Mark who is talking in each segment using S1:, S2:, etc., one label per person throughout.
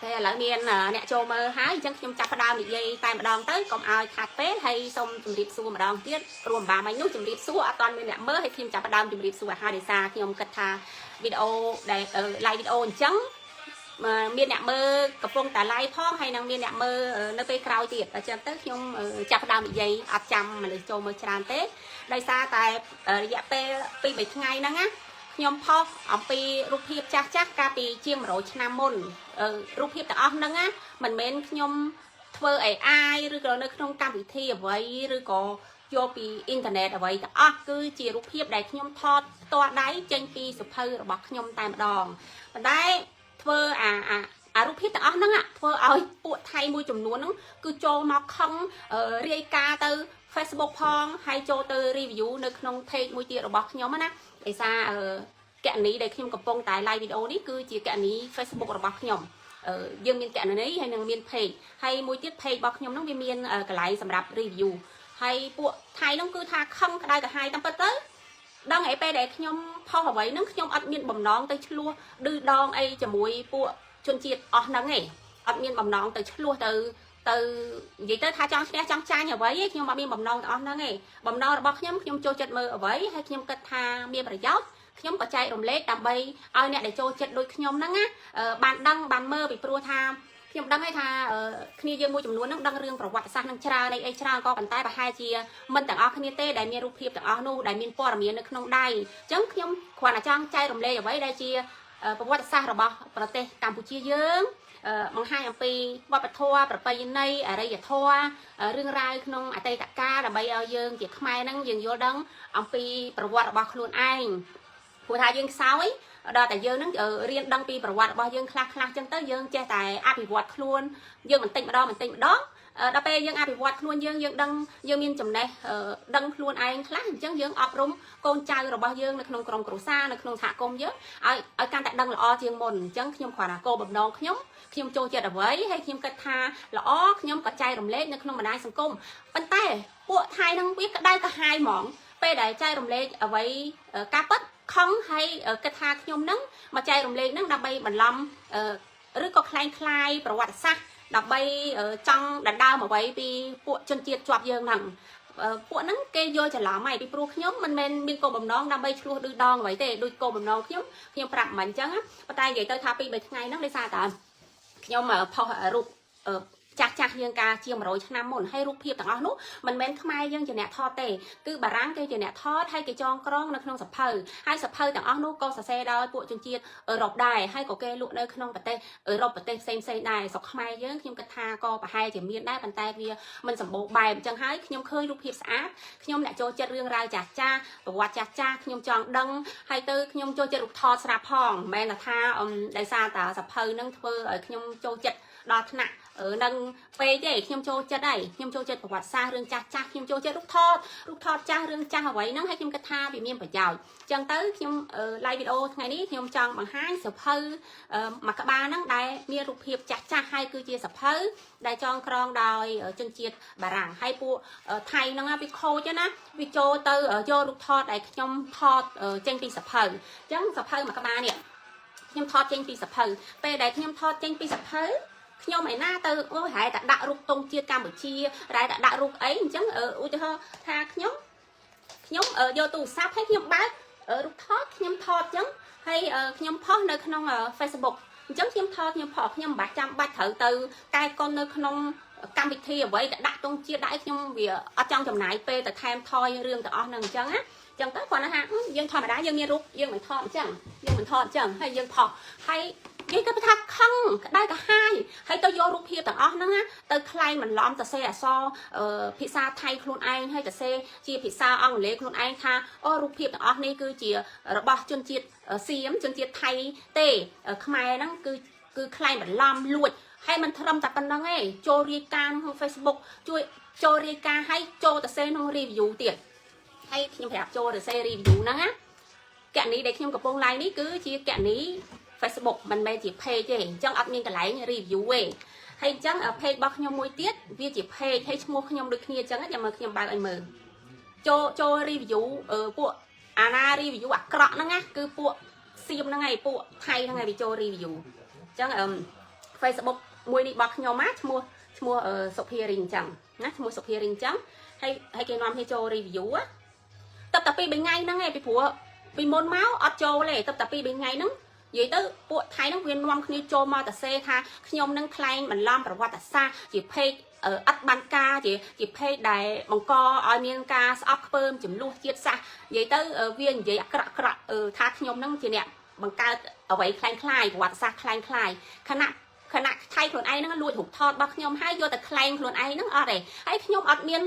S1: thế là miền nè châu mơ hái chẳng nhung chặt đào bị dây tay mà đòn tới còn ai khát phế hay xong chùm điệp xua mà đòn tiết rùm bà máy nút chùm điệp xua toàn miền nè mơ hay phim chặt đào chùm điệp xua hai để xa khi ông cất tha video để like video trắng mà miền nè mơ cặp phong tả like phong hay năng miền nè mơ nơi pe cào tiệt ở trên tới khi ông chặt đào bị dây áp chăm mà được châu mơ tràn tết đây xa tại dạ pe pi bảy ngày nắng á nhomพอ អំពី រូបភាពចាស់ចាស់កាលពីជាង 100 ឆ្នាំមុន រូបភាពទាំងអស់ហ្នឹងណាមិនមែនខ្ញុំធ្វើ AI ឬក៏នៅក្នុងកម្មវិធីអ្វីឬក៏យកពីអ៊ីនធឺណិតអ្វីទាំងអស់គឺជារូបភាពដែលខ្ញុំថតផ្ទាល់ដៃចេញពីសភៅរបស់ខ្ញុំតែម្ដងប៉ុន្តែធ្វើអារូបភាពទាំងអស់ហ្នឹងធ្វើឲ្យពួកថៃមួយចំនួនហ្នឹងគឺចូលមកខឹងរាយការណ៍ទៅ Facebook ផងហើយចូលទៅ review នៅក្នុង page មួយទៀតរបស់ខ្ញុំណាដោយសារកណនីដែលខ្ញុំកំពុងតែ live video នេះគឺជាកណនី Facebook របស់ខ្ញុំយើងមានកណនីហើយនឹងមាន page ហើយមួយទៀត page របស់ខ្ញុំហ្នឹងវាមានកន្លែងសម្រាប់ review ហើយពួកថៃហ្នឹងគឺថាខឹងក្តៅក្រហាយតាមពិតទៅដល់ឯពេលដែលខ្ញុំផុសអ្វីហ្នឹងខ្ញុំអត់មានបំណងទៅឆ្លោះឌឺដងអីជាមួយពួកជនជាតិអស់ហ្នឹងឯងអត់មានបំណងទៅឆ្លោះទៅនិយាយទៅថាចង់ឈ្នះចង់ចាញ់អ្វីឯងខ្ញុំអត់មានបំណងទាំងអស់ហ្នឹងឯងបំណងរបស់ខ្ញុំចូលចិត្តមើលអ្វីហើយខ្ញុំគិតថាមានប្រយោជន៍ខ្ញុំក៏ចែករំលែកដើម្បីឲ្យអ្នកដែលចូលចិត្តដូចខ្ញុំហ្នឹងណាបានដឹងបានមើលពីព្រោះថាខ្ញុំដឹងហើយថាគ្នាយើងមួយចំនួនហ្នឹងដឹងរឿងប្រវត្តិសាស្ត្រនឹងច្រើនអីច្រើនក៏ប៉ុន្តែប្រហែលជាមិនទាំងអស់គ្នាទេដែលមានរូបភាពទាំងអស់នោះដែលមានព័ត៌មាននៅក្នុងដៃអញ្ចឹងខ្ញុំគ្រាន់តែចង់ចែករំលែកអ្វីដែលជាប្រវត្តិសាស្ត្ររបស់ប្រទេសកម្ពុជាយើងបង្ហាញអំពីវប្បធម៌ប្រពៃណីអរិយធម៌រឿងរ៉ាវក្នុងអតីតកាលដើម្បីឲ្យយើងជាខ្មែរហ្នឹងយើងយល់ដឹងអំពីប្រវត្តិរបស់ខ្លួនឯងព្រោះថាយើងខ្សោយដល់តែយើងហ្នឹងរៀនដឹងពីប្រវត្តិរបស់យើងខ្លះៗចឹងទៅយើងចេះតែអភិវឌ្ឍខ្លួនយើងបន្តិចម្ដងដល់ពេលយើងអភិវឌ្ឍខ្លួនយើងដឹងយើងមានចំណេះដឹងខ្លួនឯងខ្លះអញ្ចឹងយើងអប់រំកូនចៅរបស់យើងនៅក្នុងក្រុមគ្រួសារនៅក្នុងសហគមន៍យើងឲ្យកាន់តែដឹងល្អជាងមុនអញ្ចឹងខ្ញុំគ្រាន់តែគោលបំណងខ្ញុំចូលចិត្តអ្វីហើយខ្ញុំគិតថាល្អខ្ញុំក៏ចែករំលែកនៅក្នុងបណ្ដាញសង្គមប៉ុន្តែពួកថៃនឹងវាក្តៅក្រហាយហ្មងពេលដែលចែករំលែកអ្វីការពិតខំហើយគិតថាខ្ញុំនឹងមកចែករំលែកនឹងដើម្បីបន្លំឬក៏คล้ายប្រវត្តិសាស្ត្រដើម្បីចង់ដណ្ដើមអ្វីពីពួកជនជាតិជាប់យើងហ្នឹងពួកហ្នឹងគេយល់ច្រឡំហើយពីព្រោះខ្ញុំមិនមែនមានគោលបំណងដើម្បីឆ្លោះឌឺដងអ្វីទេដូចគោលបំណងខ្ញុំប្រាប់មិនអញ្ចឹងប៉ុន្តែនិយាយទៅថាពី3ថ្ងៃហ្នឹងដោយសារតែខ្ញុំផុសរូបចាស់យើងកាលជាង100ឆ្នាំមុនហើយរូបភាពទាំងអស់នោះមិនមែនខ្មែរយើងជាអ្នកថតទេគឺបារាំងគេជាអ្នកថតហើយគេចងក្រងនៅក្នុងសភៅហើយសភៅទាំងអស់នោះក៏សរសេរដោយពួកជនជាតិអឺរ៉ុបដែរហើយក៏គេលក់នៅក្នុងប្រទេសអឺរ៉ុបប្រទេសផ្សេងដែរស្រុកខ្មែរយើងខ្ញុំគិតថាក៏ប្រហែលជាមានដែរប៉ុន្តែវាមិនសម្បូរបែបអញ្ចឹងហើយខ្ញុំឃើញរូបភាពស្អាតខ្ញុំអ្នកចូលចិត្តរឿងរ៉ាវចាស់ប្រវត្តិចាស់ខ្ញុំចង់ដឹងហើយទៅខ្ញុំចូលចិត្តរូបថតស្រាប់ផងមិនមែនថាដោយសារតែសភៅនឹងធ្វើឲ្យខ្ញុំចូលចិត្តដល់ថ្នាក់នឹងពេកទេខ្ញុំចូលចិត្តហើយខ្ញុំចូលចិត្តប្រវត្តិសាស្ត្ររឿងចាស់ខ្ញុំចូលចិត្តរូបថតចាស់រឿងចាស់អ្វីហ្នឹងហើយខ្ញុំគិតថាវាមានប្រយោជន៍អញ្ចឹងទៅខ្ញុំ live video ថ្ងៃនេះខ្ញុំចង់បង្ហាញសភៅមួយក្បាលហ្នឹងដែលមានរូបភាពចាស់ហើយគឺជាសភៅដែលចងក្រងដោយជនជាតិបារាំងហើយពួកថៃហ្នឹងវាខូចណាវាចូលទៅយករូបថតដែលខ្ញុំថតចេញពីសភៅអញ្ចឹងសភៅមួយក្បាលនេះខ្ញុំថតចេញពីសភៅពេលដែលខ្ញុំថតចេញពីសភៅខ្ញុំឯណាទៅហែតែដាក់រូបទង់ជាតិកម្ពុជារ៉ែតែដាក់រូបអីអញ្ចឹងឧទាហរណ៍ថាខ្ញុំយកទូរស័ព្ទឲ្យខ្ញុំបើករូបថតខ្ញុំថតអញ្ចឹងហើយខ្ញុំផុសនៅក្នុង Facebook អញ្ចឹងខ្ញុំថតខ្ញុំផុសខ្ញុំមិនបាច់ចាំបាច់ត្រូវទៅកែកុននៅក្នុងកម្មវិធីអ្វីតែដាក់ទង់ជាតិដាក់ខ្ញុំវាអត់ចង់ចំណាយពេលទៅថែមថយរឿងទាំងអស់ហ្នឹងអញ្ចឹងណាចឹងទៅគាត់ថាយើងធម្មតាយើងមានរូបយើងមិនថតអញ្ចឹងហើយយើងផុសហើយនិយាយទៅថាខឹងក្តៅក្រហាយហើយទៅយករូបភាពទាំងអស់ហ្នឹងទៅខ្លែងបន្លំសរសេរអក្សរភាសាថៃខ្លួនឯងហើយសរសេរជាភាសាអង់គ្លេសខ្លួនឯងថាអូរូបភាពទាំងអស់នេះគឺជារបស់ជនជាតិសៀមជនជាតិថៃទេខ្មែរហ្នឹងគឺខ្លែងបន្លំលួចហើយមិនត្រឹមតែប៉ុណ្្នឹងទេចូលរាយការណ៍ក្នុង Facebook ជួយចូលរាយការណ៍ហើយចូលទៅសេក្នុង review ទៀតហើយខ្ញុំប្រាប់ចូលទៅសេ review ហ្នឹងណាកណនីដែលខ្ញុំកំពុង live នេះគឺជាកណនីFacebook មិនមែនជា page ទេអញ្ចឹងអត់មានកន្លែង review ទេហើយអញ្ចឹង page របស់ខ្ញុំមួយទៀតវាជា page ហើយឈ្មោះខ្ញុំដូចគ្នាអញ្ចឹងចាំមើលខ្ញុំបើកឲ្យមើលចូល review ពួកអាណា review អាក្រក់ហ្នឹងណាគឺពួកសៀមហ្នឹងឯងពួកថៃហ្នឹងឯងវាចូល review អញ្ចឹង Facebook មួយនេះរបស់ខ្ញុំណាឈ្មោះសុភារីអញ្ចឹងណាឈ្មោះសុភារីអញ្ចឹងហើយគេនាំគ្នាចូល review ទៅតែ2 3ថ្ងៃហ្នឹងឯងពីព្រោះពីមុនមកអត់ចូលទេទៅតែ2 3ថ្ងៃហ្នឹងនិយាយទៅពួកថៃហ្នឹងវានាំគ្នាចូលមកតសេថាខ្ញុំនឹងខ្លែងបន្លំប្រវត្តិសាស្ត្រជាពេកអត់បានការជាពេកដែលបង្កឲ្យមានការស្អប់ខ្ពើមចំនួនជាតិសាសន៍និយាយទៅវានិយាយអាក្រក់ថាខ្ញុំនឹងជាអ្នកបង្កើតអ្វីคล้ายប្រវត្តិសាស្ត្រคล้ายខណៈថៃខ្លួនឯងហ្នឹងលួចរូបថតរបស់ខ្ញុំហើយយកតែខ្លែងខ្លួនឯងហ្នឹងអត់ទេហើយខ្ញុំអត់មាន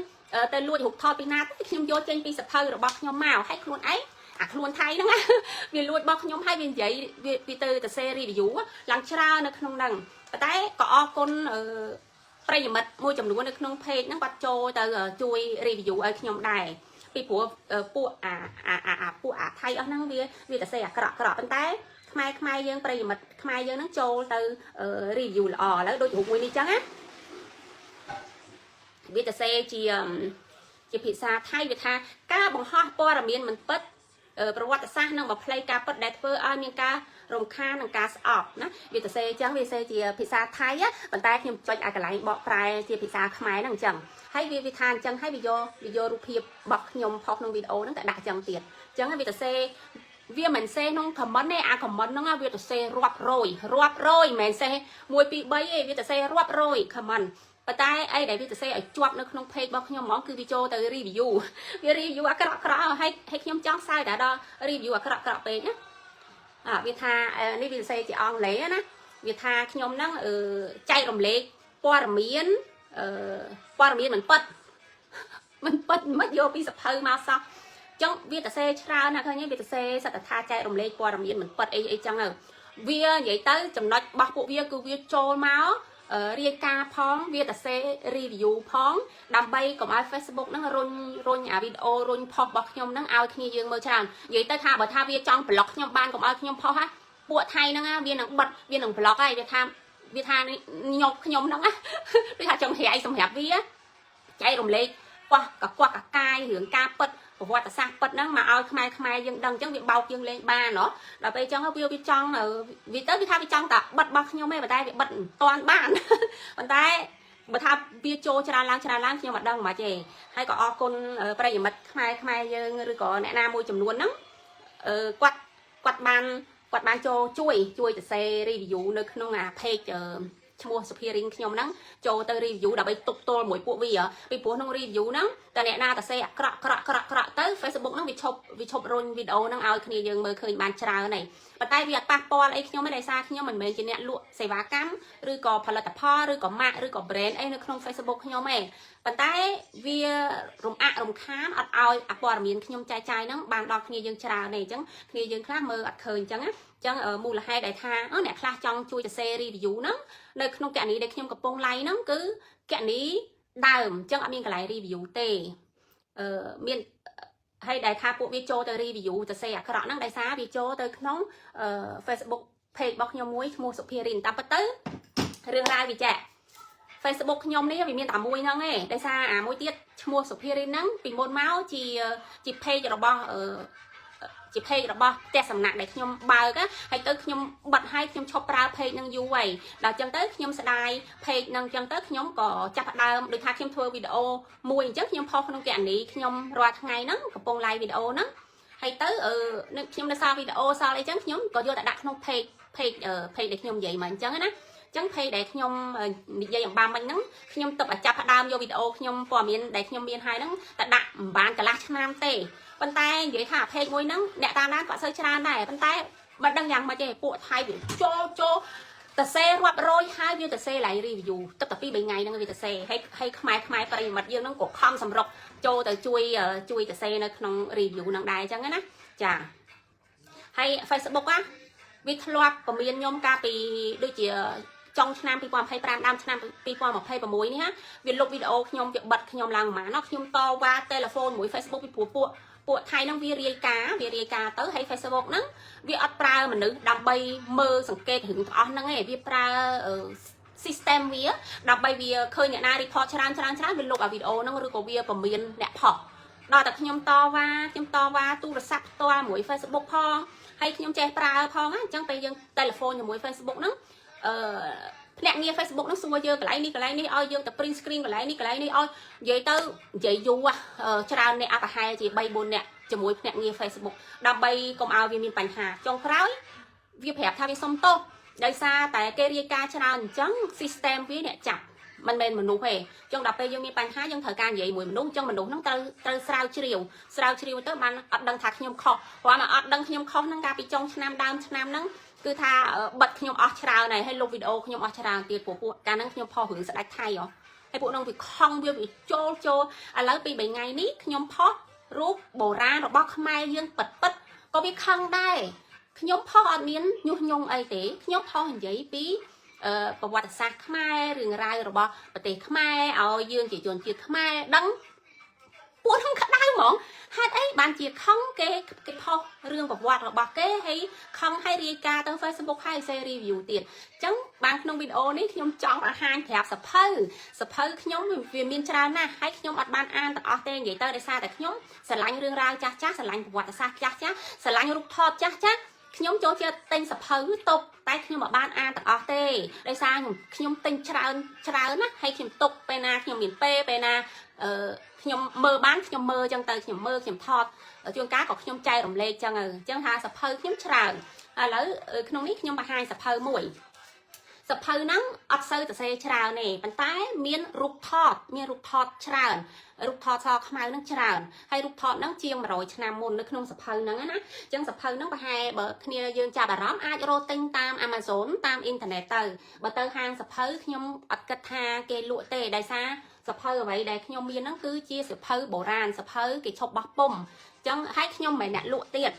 S1: ទៅលួចរូបថតពីណាទេខ្ញុំយកចេញពីសភៅរបស់ខ្ញុំមកហើយខ្លួនឯងអាខ្លួនថៃហ្នឹងវាលួចរបស់ខ្ញុំហើយវានិយាយវាទៅសេ review ឡើងច្រើននៅក្នុងហ្នឹងប៉ុន្តែក៏អរគុណប្រិយមិត្តមួយចំនួននៅក្នុង page ហ្នឹងគាត់ចូលទៅជួយ review ឲ្យខ្ញុំដែរពីព្រោះពួកអាថៃអស់ហ្នឹងវាតែសេអាក្រក់ប៉ុន្តែខ្មែរយើងប្រិយមិត្តខ្មែរយើងហ្នឹងចូលទៅ review ល្អឥឡូវដូចរូបមួយនេះចឹងណាវាតែសេជាភាសាថៃវាថាការបង្ហោះព័ត៌មានមិនពិតប្រវត្តិសាស្ត្រនិងបំភ្លៃការពិតដែលធ្វើឲ្យមានការរំខាននិងការស្អប់ណាវាទៅសេអញ្ចឹងវាសេជាភាសាថៃប៉ុន្តែខ្ញុំចុចឲ្យកន្លែងបកប្រែជាភាសាខ្មែរហ្នឹងអញ្ចឹងហើយវាថាអញ្ចឹងហើយវាយករូបភាពរបស់ខ្ញុំផុសក្នុងវីដេអូហ្នឹងតែដាក់អញ្ចឹងទៀតអញ្ចឹងវាទៅសេវាមិនសេក្នុង comment ទេអា comment ហ្នឹងវាទៅសេរាប់រយមិនមែនសេ1 2 3ទេវាទៅសេរាប់រយ commentប៉ុន្តែអីដែលវាទៅសេឲ្យជាប់នៅក្នុង page របស់ខ្ញុំហ្មងគឺវាចូលទៅ review វា review អាក្រក់ហើយខ្ញុំចង់សើចតែដល់ review អាក្រក់ពេកណាវាថានេះវាសេជាអង់គ្លេសណាវាថាខ្ញុំហ្នឹងចែករំលែកព័ត៌មានមិនពិតមិនយកពីសភៅមកសោះអញ្ចឹងវាទៅសេច្រើនណាស់ឃើញវាទៅសេសត្វថាចែករំលែកព័ត៌មានមិនពិតអីចឹងវានិយាយទៅចំណុចរបស់ពួកវាគឺវាចូលមករាយការណ៍ផងវាតែសេ review ផងដើម្បីកុំឲ្យ Facebook ហ្នឹងរុញអាវីដេអូរុញផុសរបស់ខ្ញុំហ្នឹងឲ្យគ្នាយើងមើលច្រើននិយាយទៅថាបើថាវាចង់ប្លុកខ្ញុំបានកុំឲ្យខ្ញុំផុសហ្នឹងពួកថៃហ្នឹងវានឹងបិទវានឹងប្លុកហើយវាថាញប់ខ្ញុំហ្នឹងដូចថាចង់រាយសម្រាប់វាចែករំលែកកកកាយរឿងការពិតប្រវត្តិសាស្ត្រពិតហ្នឹងមកឲ្យខ្មែរយើងដឹងអញ្ចឹងវាបោកយើងលេងបានហ៎ដល់ពេលអញ្ចឹងវាចង់វាទៅវាថាវាចង់តែបិទរបស់ខ្ញុំទេប៉ុន្តែវាបិទមិនតាន់បានប៉ុន្តែបើថាវាចូលច្រើនឡើងខ្ញុំអត់ដឹងមិនទេហើយក៏អរគុណប្រិយមិត្តខ្មែរយើងឬក៏អ្នកណាមួយចំនួនហ្នឹងគាត់បានចូលជួយទៅសេ review នៅក្នុងអា page ឈ្មោះសុភារីងខ្ញុំហ្នឹងចូលទៅ review ដើម្បីទប់ទល់មួយពួកវាពីព្រោះក្នុង review ហ្នឹងតែអ្នកណាតែសេអាក្រក់ទៅ Facebook ហ្នឹងវាឈប់រុញវីដេអូហ្នឹងឲ្យគ្នាយើងមើលឃើញបានច្រើនហើយប៉ុន្តែវាអត់ប៉ះពាល់អីខ្ញុំទេដោយសារខ្ញុំមិនមែនជាអ្នកលក់សេវាកម្មឬក៏ផលិតផលឬក៏ម៉ាកឬក៏ brand អីនៅក្នុង Facebook ខ្ញុំទេប៉ុន្តែវារំខានអត់ឲ្យអាព័ត៌មានខ្ញុំចែកចាយហ្នឹងបានដល់គ្នាយើងច្រើនទេអញ្ចឹងគ្នាយើងខ្លះមើលអត់ឃើញអញ្ចឹងណាអញ្ចឹងមូលហេតុដែលថាអ្នកខ្លះចង់ជួយទៅ share review ហ្នឹងនៅក្នុងគណនីដែលខ្ញុំកំពុង live ហ្នឹងគឺគណនីដើមអញ្ចឹងអត់មានកន្លែង review ទេមានហើយដែលថាពួកវាចូលទៅ review ទៅ share អាក្រក់ហ្នឹងដោយសារវាចូលទៅក្នុងFacebook page របស់ខ្ញុំមួយឈ្មោះសុភារីនតាមពិតទៅរឿងរ៉ាវវាចាក់ Facebook ខ្ញុំនេះវាមានតែមួយហ្នឹងឯងដោយសារអាមួយទៀតឈ្មោះសុភារីនហ្នឹងពីមុនមកជា page របស់ផ្ទះសំណាក់ដែលខ្ញុំបើកហើយទៅខ្ញុំបិទហើយខ្ញុំឈប់ប្រើ page ហ្នឹងយូរហើយដល់អញ្ចឹងទៅខ្ញុំស្ដាយ page ហ្នឹងអញ្ចឹងទៅខ្ញុំក៏ចាប់ផ្ដើមដូចថាខ្ញុំធ្វើវីដេអូមួយអញ្ចឹងខ្ញុំផុសក្នុងគណនីខ្ញុំរាល់ថ្ងៃហ្នឹងកំពុង live វីដេអូហ្នឹងហើយទៅខ្ញុំនៅសល់វីដេអូសល់អីចឹងខ្ញុំក៏យកតែដាក់ក្នុង page ដែលខ្ញុំនិយាយមកអញ្ចឹងណាចឹង page ដែលខ្ញុំនិយាយអំបាំមិញហ្នឹងខ្ញុំទៅចាប់ផ្ដើមយកវីដេអូខ្ញុំព័ត៌មានដែលខ្ញុំមានហើយហ្នឹងតែដាក់អំបានកន្លះឆ្នាំទេប៉ុន្តែនិយាយថា page មួយហ្នឹងអ្នកតាមដានក៏សូវច្រើនដែរប៉ុន្តែមិនដឹងយ៉ាងម៉េចទេពួកថៃវាចូលតែសេរាប់រយហើយវាទៅសេឡើង review ទឹកតែ2 3ថ្ងៃហ្នឹងវាទៅសេហើយខ្មែរប្រិយមិត្តយើងហ្នឹងក៏ខំសម្រុកចូលទៅជួយទៅសេនៅក្នុង review ហ្នឹងដែរអញ្ចឹងណាចាហើយ Facebook វាធ្លាប់ពមៀនខ្ញុំកាលពីដូចជាចុងឆ្នាំ2025ដើមឆ្នាំ2026នេះវាលុបវីដេអូខ្ញុំវាបិទខ្ញុំឡើងហ្មងណាខ្ញុំតវ៉ា telephone មួយ Facebook ពីព្រោះពួកថៃហ្នឹងវារាយការណ៍ទៅហើយ Facebook ហ្នឹងវាអត់ប្រើមនុស្សដើម្បីមើលសង្កេតរឿងទាំងអស់ហ្នឹងឯងវាប្រើ system វាដើម្បីវាឃើញអ្នកណា report ច្រើនវាលុបអាវីដេអូហ្នឹងឬក៏វាពមៀនអ្នកផុសដល់តែខ្ញុំតវ៉ាទូរស័ព្ទផ្ទាល់មួយ Facebook ផងហើយខ្ញុំចេះប្រើផងអញ្ចឹងពេលយើង telephone ជាមួយ Facebook ហ្នឹងភ្នាក់ អ្នកងារ Facebook ហ្នឹងសួរយើងកន្លែងនេះឲ្យយើងទៅ print screen កន្លែងនេះឲ្យនិយាយទៅនិយាយយូរច្រើនអ្នកអត់ប្រហែលជា3 4អ្នកជាមួយភ្នាក់ងារ Facebook ដើម្បីកុំឲ្យវាមានបញ្ហាចុងក្រោយវាប្រាប់ថាវាសុំទោសដោយសារតែគេរាយការណ៍ច្រើនអញ្ចឹង system វាអ្នកចាប់មិនមែនមនុស្សទេចឹងដល់ពេលយើងមានបញ្ហាយើងត្រូវការនិយាយមួយមនុស្សចឹងមនុស្សហ្នឹងត្រូវស្រាវជ្រាវទៅបានអត់ដឹងថាខ្ញុំខុសព្រោះមកអត់ដឹងខ្ញុំខុសហ្នឹងកាលពីចុងឆ្នាំដើមឆ្នាំហ្នឹងគឺថាបិទខ្ញុំអស់ច្រើនហើយលុបវីដេអូខ្ញុំអស់ច្រើនទៀតពួកកាលហ្នឹងខ្ញុំផុសរឿងស្ដាច់ថៃហើយពួកហ្នឹងវាខំវាចូលឥឡូវពី3ថ្ងៃនេះខ្ញុំផុសរូបបុរាណរបស់ខ្មែរយើងពិតក៏វាខឹងដែរខ្ញុំផុសអត់មានញុះញង់អីទេខ្ញុំផុសនិយាយពីប្រវត្តិសាស្ត្រខ្មែររឿងរ៉ាវរបស់ប្រទេសខ្មែរឲ្យយើងជាជនជាតិខ្មែរដឹងពួកខ្ញុំក្តៅហ្មងហេតុអីបានជាខឹងគេផុសរឿងប្រវត្តិរបស់គេហើយខឹងឲ្យរាយការណ៍ទៅ Facebook ហើយសេ review ទៀតអញ្ចឹងបានក្នុងវីដេអូនេះខ្ញុំចង់បង្ហាញប្រាប់សភៅខ្ញុំវាមានច្រើនណាស់ហើយខ្ញុំអត់បានអានទាំងអស់ទេនិយាយទៅដោយសារតែខ្ញុំស្រឡាញ់រឿងរ៉ាវចាស់ស្រឡាញ់ប្រវត្តិសាស្ត្រចាស់ស្រឡាញ់រូបថតចាស់ខ្ញុំចូលចិត្តទិញសភៅទុកតែខ្ញុំមិនបានអានទាំងអស់ទេដោយសារខ្ញុំទិញច្រើនណាហើយខ្ញុំទុកពេលណាខ្ញុំមានពេលណាខ្ញុំមើលបានខ្ញុំមើលចឹងទៅខ្ញុំមើលខ្ញុំថតជួនកាលក៏ខ្ញុំចែករំលែកចឹងអញ្ចឹងថាសភៅខ្ញុំច្រើនឥឡូវក្នុងនេះខ្ញុំបង្ហាញសភៅមួយសភៅហ្នឹងអត់សូវទៅសេច្រើនទេប៉ុន្តែមានរូបថតច្រើនរូបថតសខ្មៅហ្នឹងច្រើនហើយរូបថតហ្នឹងជាង100ឆ្នាំមុននៅក្នុងសភៅហ្នឹងណាអញ្ចឹងសភៅហ្នឹងប្រហែលបើគ្នាយើងចាប់អារម្មណ៍អាចរកទិញតាម Amazon តាមអ៊ីនធឺណិតទៅបើទៅហាងសភៅខ្ញុំអត់គិតថាគេលក់ទេដោយសារសភៅអ្វីដែលខ្ញុំមានហ្នឹងគឺជាសភៅបុរាណសភៅគេឈប់បោះពុម្ពអញ្ចឹងហើយខ្ញុំមិនមែនអ្នកលក់ទៀត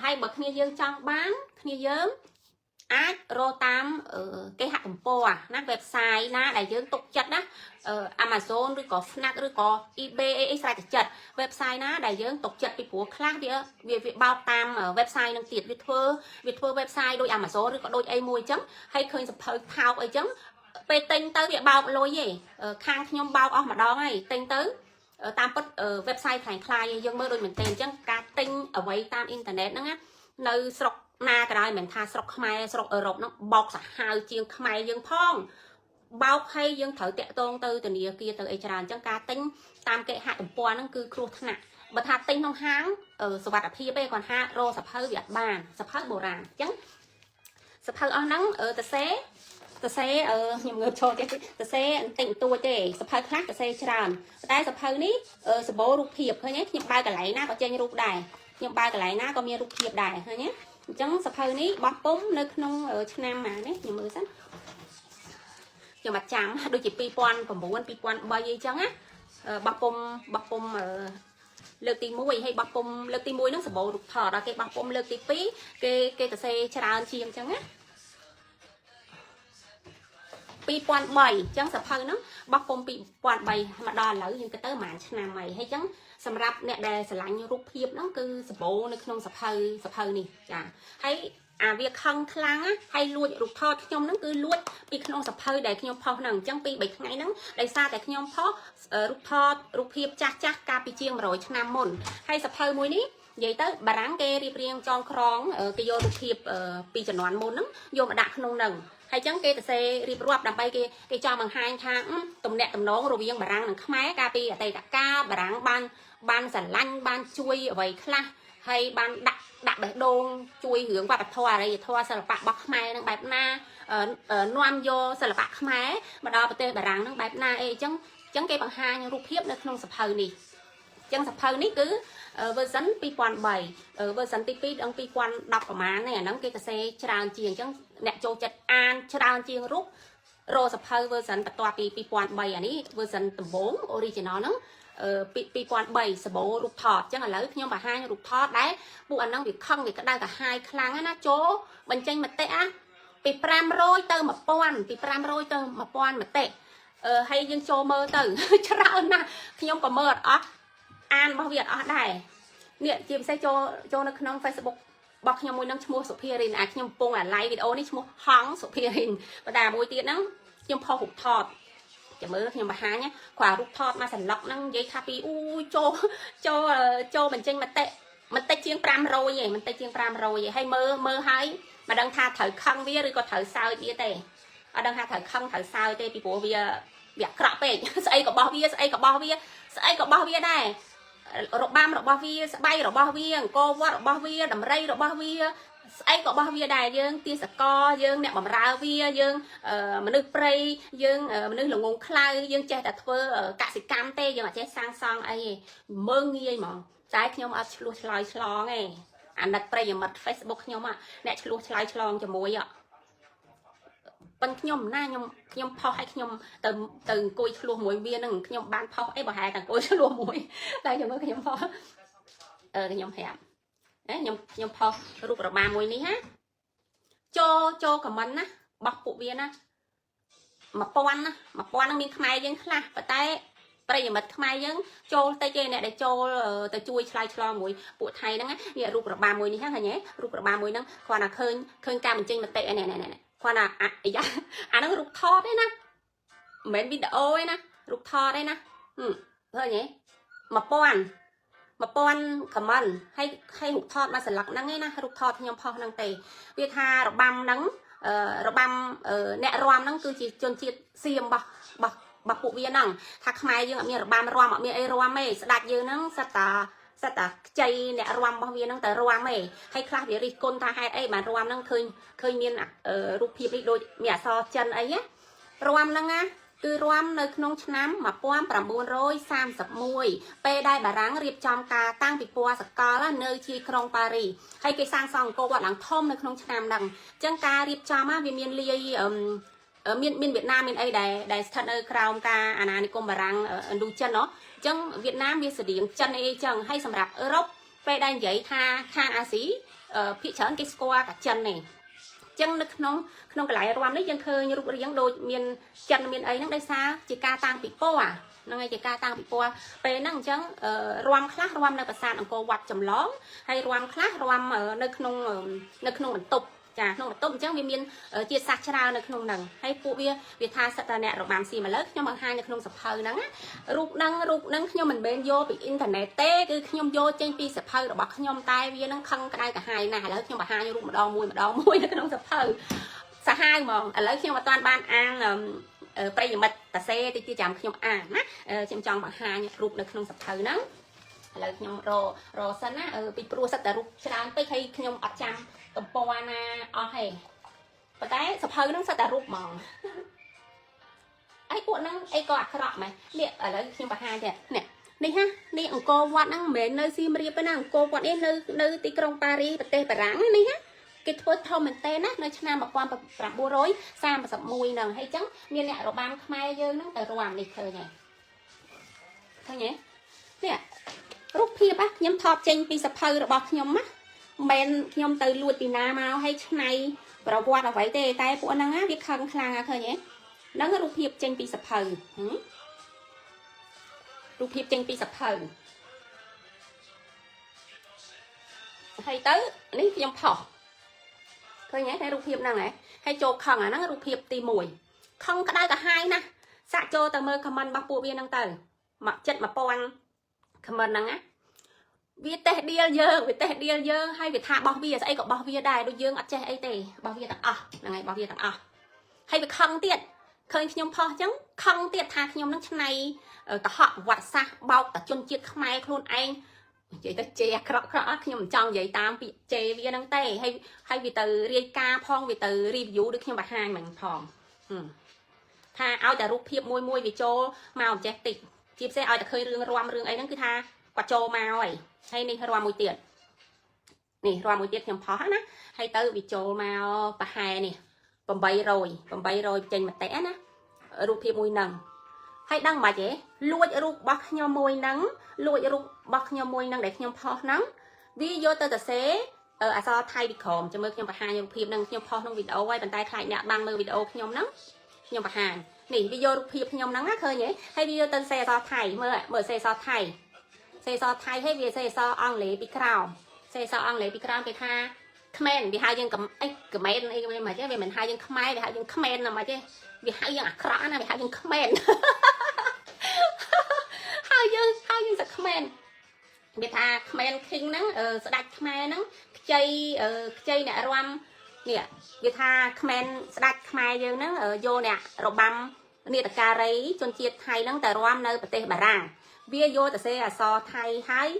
S1: ហើយបើគ្នាយើងចង់បានគ្នាយើងអាចរកតាមគេហទំព័រណា website ណាដែលយើងទុកចិត្តណាAmazon ឬក៏ Fnac ឬក៏ eBay អីស្រេចទៅចិត្ត website ណាដែលយើងទុកចិត្តពីព្រោះខ្លះវាបោកតាម website នឹងទៀតវាធ្វើ website ដូច Amazon ឬក៏ដូចអីមួយអញ្ចឹងហើយឃើញសភៅថោកអីអញ្ចឹងពេលទិញទៅវាបោកលុយឯងខាងខ្ញុំបោកអស់ម្ដងហើយទិញទៅតាមពិត website ខ្លាំងខ្លាយយើងមើលដូចមែនទេអញ្ចឹងការទិញអ្វីតាមអ៊ីនធឺណិតហ្នឹងនៅស្រុកណាក៏ដោយមិនថាស្រុកខ្មែរស្រុកអឺរ៉ុបហ្នឹងបោកសាហាវជាងខ្មែរយើងផងបោកឲ្យយើងត្រូវតាក់ទងទៅធនាគារទៅអីច្រើនអញ្ចឹងការទិញតាមគេហទំព័រហ្នឹងគឺគ្រោះថ្នាក់បើថាទិញក្នុងហាងសុវត្ថិភាពទេគាត់ថារកសភៅវាអត់បានសភៅបុរាណអញ្ចឹងសភៅអស់ហ្នឹងតសេខ្ញុំងើបចូលទៀតតសេបន្តិចបន្តួចទេសភៅខ្លះតសេច្រើនតែសភៅនេះសម្បូររូបភាពឃើញទេខ្ញុំបើកកន្លែងណាក៏ចេញរូបដែរខ្ញុំបើកកន្លែងណាក៏មានរូបភាពដែរឃើញទេអញ្ចឹងសភៅនេះបោះពុំនៅក្នុងឆ្នាំណានេះខ្ញុំមើលសិនខ្ញុំអត់ចាំដូចជា2009 2003អីចឹងណាបោះពុំលើកទី1ហើយបោះពុំលើកទី1ហ្នឹងសម្បូររូបថតដល់គេបោះពុំលើកទី2គេទៅសេច្រើនជាងអញ្ចឹងណា2003អញ្ចឹងសភៅហ្នឹងបោះពុំ2003មកដល់ឥឡូវយើងគិតទៅប្រហែលឆ្នាំហើយអញ្ចឹងសម្រាប់អ្នកដែលស្រឡាញ់រូបភាពហ្នឹងគឺសម្បូរនៅក្នុងសភៅនេះចាហើយអាវាខឹងខ្លាំងហើយលួចរូបថតខ្ញុំហ្នឹងគឺលួចពីក្នុងសភៅដែលខ្ញុំផុសហ្នឹងអញ្ចឹងពី3ថ្ងៃហ្នឹងដោយសារតែខ្ញុំផុសរូបថតរូបភាពចាស់កាលពីជាង100ឆ្នាំមុនហើយសភៅមួយនេះនិយាយទៅបារាំងគេរៀបរៀងចងក្រងគេយករូបភាពពីជំនាន់មុនហ្នឹងយកមកដាក់ក្នុងហ្នឹងហើយចឹងគេទៅសេរៀបរាប់ដើម្បីគេចង់បង្ហាញថាទំនាក់ទំនងរវាងបារាំងនិងខ្មែរកាលពីអតីតកាលបារាំងបានស្រឡាញ់បានជួយអ្វីខ្លះហើយបានដាក់បេះដូងជួយរឿងវប្បធម៌អរិយធម៌សិល្បៈរបស់ខ្មែរនឹងបែបណានាំយកសិល្បៈខ្មែរមកដល់ប្រទេសបារាំងនឹងបែបណាអីអញ្ចឹងគេបង្ហាញរូបភាពនៅក្នុងសភៅនេះអញ្ចឹងសភៅនេះគឺ version 2003 version ទី2ដល់2010ប្រហែលនេះអាហ្នឹងគេទៅសេច្រើនជាងអញ្ចឹងអ្នកចូលចិត្តអានច្រើនជាងរូបរកសភៅ version បន្ទាប់ពី2003អានេះ version ដំបូង original ហ្នឹង2003សបោរូបថតអញ្ចឹងឥឡូវខ្ញុំបង្ហាញរូបថតដែរពួកអាហ្នឹងវាខឹងវាក្តៅកាហាយខ្លាំងណាចូលបញ្ចេញមតិពី500ទៅ1000ពី500ទៅ1000មតិហើយយើងចូលមើលទៅច្រើនណាស់ខ្ញុំក៏មើលអត់អស់អានរបស់វាអត់អស់ដែរនេះជាពិសេសចូលនៅក្នុង Facebook របស់ខ្ញុំមួយនឹងឈ្មោះសុភារិនខ្ញុំកំពុងអា live វីដេអូនេះឈ្មោះហងសុភារិនបដាមួយទៀតហ្នឹងខ្ញុំផុសរូបថតចាំមើលខ្ញុំបង្ហាញគាត់រូបថតមកសន្លឹកហ្នឹងនិយាយថាពីអូចូលបញ្ចេញមតិជាង500ឯងមតិជាង500ឯងហើយមើលហើយមិនដឹងថាត្រូវខឹងវាឬក៏ត្រូវសើចវាទេឥ ở đằng hà thở không thở sao tê bị bố việc krọ pe sấy có bao vía sấy có bao vía đây rộp băm rộp bao vía bay rộp bao vía cô vợ rộp bao vía đầm rây rộp bao vía ấy có bao vía đài dương tia sạc co dương nè bầm rau vía dương mình nước prey dương mình nước là ngôn khai dương che đặt thưa cả sĩ cam tê dương mà che sang sang ấy mơ nghi mà trái nhau mà luôn slide này anh đặt prey mặt Facebook nhau mà nè luôn slide cho môi ạ bên nhom na nhom phao hay nhom từ cùi luôn mũi bia nè nhom ban phao ấy bà hai thằng cùi luôn mũi đây nhom mới nhom phao cái nhom hẹp đấy nhom phao rụp rồi ba mũi ní ha cho comment á bọc phụ viên á mà quan nó miếng khai dân là và tay bây giờ mật khai dân cho tay chơi này để cho tay chui slide cho mũi bộ thay đó á giờ rụp rồi ba mũi ní ha nhé rụp rồi ba mũi nó còn là khơi cam mình chơi mà tệ này khoan là nó rụt thò đấy nè mấy video ấy nè rụt thò đấy nè thôi nhỉ mà pon comment hay rụt thò mà sẽ lắc năng ấy nè rụt thò thì nhom pho năng tề việc hà rồi băm nắng rồi băm nẹt rom nắng cứ chỉ chôn chiết xiêm bọc phụ viên nằng thắc mai dương ở miền rồi băm rom ở miền ấy rom ấy sẽ đặt dương nắng sẽ ta chay nẹt rom bao viên nắngแต่rom ấy hay khác để đi côn ta hay ấy mà rom nắng khơi miềnรูปភាពនេះដូចមានអសរចិនអីណារំហ្នឹងណាគឺរំនៅក្នុងឆ្នាំ1931ពេលដែលបារាំងរៀបចំការតាំងពិព័រណ៍សកលនៅជាក្រុងប៉ារីហើយគេសាងសង់អង្គរវត្តឡើងធំនៅក្នុងឆ្នាំហ្នឹងអញ្ចឹងការរៀបចំវាមានលាយមានវៀតណាមមានអីដែលស្ថិតនៅក្រោមការអាណានិគមបារាំងឥណ្ឌូចិនเนาะអញ្ចឹងវៀតណាមវាស្តៀងចិនអីអញ្ចឹងហើយសម្រាប់អឺរ៉ុបពេលដែលនិយាយថាខាងអាស៊ីភាគច្រើនគេស្គាល់cảចិននេះចឹងនៅក្នុងកន្លែងរំនេះយើងឃើញរូបរាងដូចមានចិនមានអីហ្នឹងដោយសារជាការតាំងពិព័រណ៍ហ្នឹងហើយជាការតាំងពិព័រណ៍ពេលហ្នឹងអញ្ចឹងរំខ្លះរំនៅប្រាសាទអង្គរវត្តចម្លងហើយរំខ្លះរំនៅក្នុងបន្ទប់ចាក្នុងបន្ទប់អញ្ចឹងវាមានជាសាសច្រើននៅក្នុងហ្នឹងហើយពួកវាថាសតនៈរបាំស៊ីមកលើខ្ញុំបង្ហាញនៅក្នុងសភៅហ្នឹងរូបហ្នឹងខ្ញុំមិនមែនយកពីអ៊ីនធឺណិតទេគឺខ្ញុំយកចេញពីសភៅរបស់ខ្ញុំតែវាហ្នឹងខឹងក្តៅកាហាយណាស់ឥឡូវខ្ញុំបង្ហាញរូបម្ដងមួយនៅក្នុងសភៅសាហាវហ្មងឥឡូវខ្ញុំអត់ទាន់បានអានប្រិយមិត្តតាសេតិចចាំខ្ញុំអានណាខ្ញុំចង់បង្ហាញរូបនៅក្នុងសភៅហ្នឹងឥឡូវខ្ញុំរសិនណាពីព្រោះសិតតែរូបច្រើនពេកហើយខ្ញុំអត់ចាំតំពណ៌ណាអស់ហេប៉ុន្តែសភៅហ្នឹងសិតតែរូបហ្មងអីពួកហ្នឹងអីក៏អាក្រក់ម៉េចនេះឥឡូវខ្ញុំបង្ហាញទេនេះហានេះអង្គរវត្តហ្នឹងមិនមែននៅសៀមរាបទេណាអង្គរវត្តនេះនៅទីក្រុងប៉ារីប្រទេសបារាំងនេះណាគេធ្វើធំមែនតើណានៅឆ្នាំ1931ហ្នឹងហើយចឹងមានអ្នករបាំខ្មែរយើងហ្នឹងទៅរំនេះឃើញហើយឃើញទេនេះរូបភាពខ្ញុំថតចេញពីសភៅរបស់ខ្ញុំណាមិនខ្ញុំទៅលួចពីណាមកឲ្យឆ្នៃប្រវត្តិអ្វីទេតែពួកហ្នឹងវាខឹងខ្លាំងឃើញទេហ្នឹងរូបភាពចេញពីសភៅរូបភាពចេញពីសភៅហើយទៅនេះខ្ញុំផុសឃើញទេរូបភាពហ្នឹងហើយចូលខឹងអាហ្នឹងរូបភាពទី1ខឹងក្តៅកាហាយណាសាក់ចូលទៅមើល comment របស់ពួកវាហ្នឹងទៅមកចិត្ត1000 comment ហ្នឹងណាវាតេះឌៀលយើងហើយវាថាបោះវាស្អីក៏បោះវាដែរដូចយើងអត់ចេះអីទេបោះវាទាំងអស់ហ្នឹងហើយបោះវាទាំងអស់ហើយវាខឹងទៀតឃើញខ្ញុំផុសអញ្ចឹងខឹងទៀតថាខ្ញុំនឹងឆ្នៃកុហកប្រវត្តិសាស្ត្របោកតជនជាតិខ្មែរខ្លួនឯងនិយាយទៅជេរអាក្រក់ខ្ញុំមិនចង់និយាយតាមពាក្យជេរវាហ្នឹងទេហើយវាទៅរាយការណ៍ផងវាទៅ review ដូចខ្ញុំបង្ហាញមិញផងថាឲ្យតែរូបភាពមួយវាចូលមកអញ្ចេះតិចជាពិសេសឲ្យតែឃើញរឿងអីហ្នឹងគឺថាគាត់ចូលមកហើយនេះរាំមួយទៀតខ្ញុំផុសណាហើយទៅវាចូលមកប្រហែលនេះ800ចេញមតិណារូបភាពមួយហ្នឹងហើយដឹងមិនទេលួចរូបរបស់ខ្ញុំមួយហ្នឹងដែលខ្ញុំផុសហ្នឹងវាយកទៅសរសេរអក្សរថៃពីក្រោមចាំមើលខ្ញុំបង្ហាញរូបភាពហ្នឹងខ្ញុំផុសក្នុងវីដេអូហើយប៉ុន្តែខ្លាចអ្នកបានមើលវីដេអូខ្ញុំហ្នឹងខ្ញុំបង្ហាញនេះវាយករូបភាពខ្ញុំហ្នឹងណាឃើញទេហើយវាយកទៅសរសេរអក្សរថៃមើលសរសេរអក្សរថៃហើយវាសរសេរអក្សរអង់គ្លេសពីក្រោមគេថាខ្មែរវាហៅយើងខ្មែរអីមិនហ្មងទេវាមិនហៅយើងខ្មែរវាហៅយើងខ្មែរណាមកទេវាហៅយើងអាក្រក់ណាវាហៅយើងខ្មែរហៅយើងសឹកខ្មែរវាថាខ្មែរ king ហ្នឹងស្ដេចខ្មែរហ្នឹងខ្ចីអ្នករាំ nè vì tha kmen sạch khai dương nó vô nè rồi băm nè ta cà rấy chôn chiết thay nó tại rom nơi bờ tây bà ràng bia vô ta xe so thay hái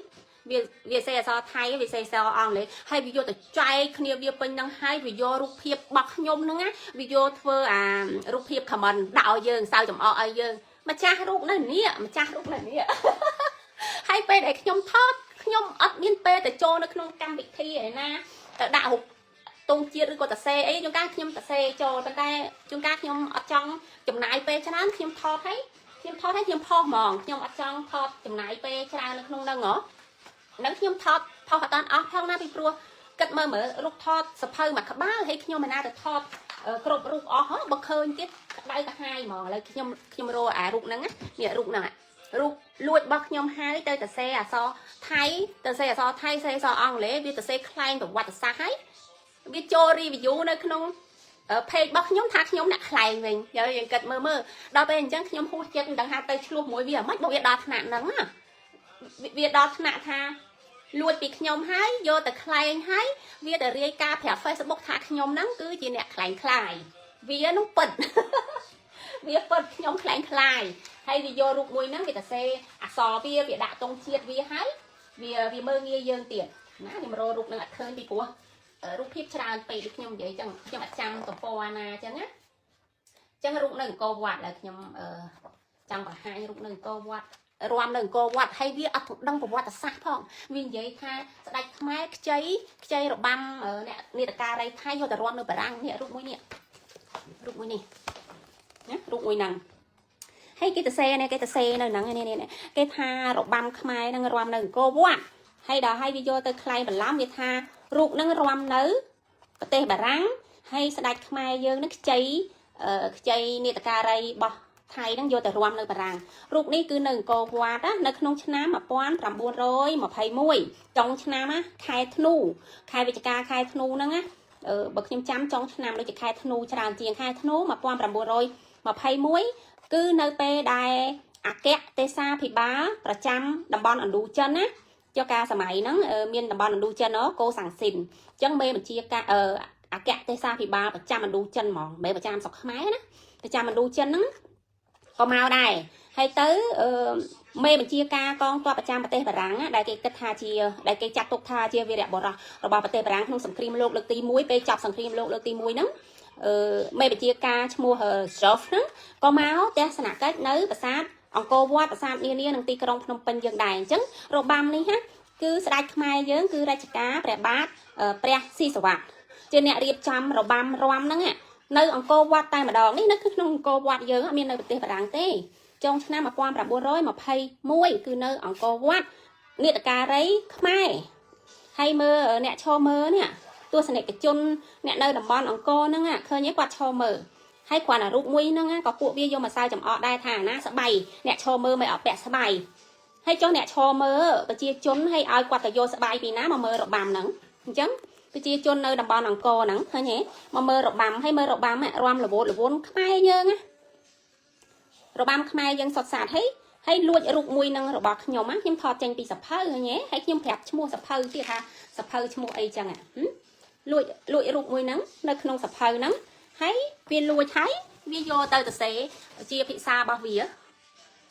S1: bia xe so thay bia xe so on lấy hay bia vô ta trai kia bia pin năng hay bia vô rục hiệp bọc nhôm nữa á bia vô thưa rục hiệp khẩm mình đạo dương sao chồng ai dương mà cha rục này nè mà cha rục này nè hay pe để nhôm thót nhôm ấp miên pe tại cho nó không cam bị thi này na đạo tung chia rồi có ta xe ấy chúng ta nhôm ta xe cho chúng ta nhôm ở trong chùm nải pe cho nó nhôm thót thấy nhôm pho mòn nhôm ở trong thót chùm nải pe cho nó không đang ngỏ nó nhôm thót pho hạt tan óc theo na bị rùa cất mơ mở rục thót sập hơi mà các bá hay nhôm mà na được thót cột rục ó bậc hơi tiếp đây cả hai mò lại nhôm rô rục nắng á nè rục nè rục lùi bậc nhôm hai tới ta xe so thay ta xe so thay xe so on lẽ biết ta xe klein và quạt xa hay biết cho review nơi không page bậc nhóm thác nhóm nặng klein mình giờ hiện cật mơ đo bên chẳng nhóm hút chân đằng hai tay luôn mỗi việc mất một việc đo nạn nắng à việc đo nạn tha lùi bị nhóm hai vô ta klein hai việc ta riêng ca thẻ Facebook thác nhóm nắng cứ chỉ nè klein klein vì nó bẩn việc bẩn nhóm klein klein hay vì vô rục mùi nắng vì ta xe sò vì đã tông chiết vì hái vì mơ nghe dương tiền ná thì mà rục nắng khơi bị của rục hiếp trànไปđược nhom vậy chẳng chẳng trăm tổ po na chẳng á chẳng rục nắng co quạt là nhom chẳng phải hai rục nắng co quạt ròm nắng co quạt hay vì ắt đăng của quạt ta sát phong vì vậy tha đại máy cháy rồi băm nè nè ta đây thay vô ta ròm nơi bà răng nè rục mùi nè rục mùi nằng hay cái tờ xe này nắng này cái tha rồi băm khai năng ròm nằng co quạt hay đó hay video tới khai và làm việc tha ruột năng ròm nứ tê bà rắn hay sẽ đặt mai dương nó cháy nè ta đây bỏ thay năng vô tới ròm nơi bà rắn ruột ní cứ nâng co quạt á nó không chná mà pon làm buồn rồi mà phải mùi trong chná á khai thnu khai về ca khai thnu năng á bậc nhâm chăm trong chná nó chỉ khai thnu tràn tiền khai thnu mà pon làm buồn rồi mà phải muối cứ nơi pe đài kẹt tê sa thì bá và trăm đầm bon ở đủ chân á cho ca sầm mày nắng miền đầm bon ở đủ chân nó cô sẵn xìn chân mê mình chia ca kẹt tê sa thì bá và trăm ở đủ chân mỏng mê và trăm sọc máy đó và trăm ở đủ chân nắng có màu này hay tới mê mình chia ca con toa và trăm và tê và rắn á đại cái tha chia đại cái chặt tục tha chia về đẹp bỏ rồi bỏ và tê và rắn không sầm cream lột lực tí muối pe chọc sầm cream lột lực tí muối nắng mê bị chia ca mua hờ shop đó có máu té sạ cách nới và sát ông cô qua và sát nia đằng ti krong phnom penh dương đài chứ rồi băm đi ha cứ sạch mai dướng cứ ra cá bè bát pre si sọt trên nẹt riệp trăm rồi băm rom đó nghe nơi ông cô qua tay mà đòn đấy nó cứ nông cô qua dướng miền nơi bề và đằng tê trong năm mà qua buôn rối mà pay muối cứ nơi ông cô qua nẹt cá đấy mai hay mơ nẹt cho mơ nèตัวสนิทกับจนเนี่ยnơi đầm bon ông cô nữa à khơi nhé quạt cho mờ hay quạt là rụng mũi nữa có cụ bia vô mà sao chậm ọ đai thả ná sẽ bày nè cho mơ mày ở bẹ sẽ bày hay cho nè cho mơ và chia chốn hay ai quạt là vô sẽ bày vì ná mà mơ rộng bàm nắng chấm cái chia chôn nơi đầm bon ông cô nắng thôi nhé mà mơ rộng bàm hay mơ rộng bàm mẹ rom là vốn khai nhơn á rộng bàm khai dân sọt sạt hay luôn rụng mũi năng rộng bọt nhom á nhưng thọt tranh bị sập hơi nhé hay nhưng phẹp mua sập hơi thì ha sập hơi mua ai chẳng à lụi rụt mùi nắng nơi không sập hơi nắng thấy viên lùi thấy viên vô tới sẽ chia thị xa bao vía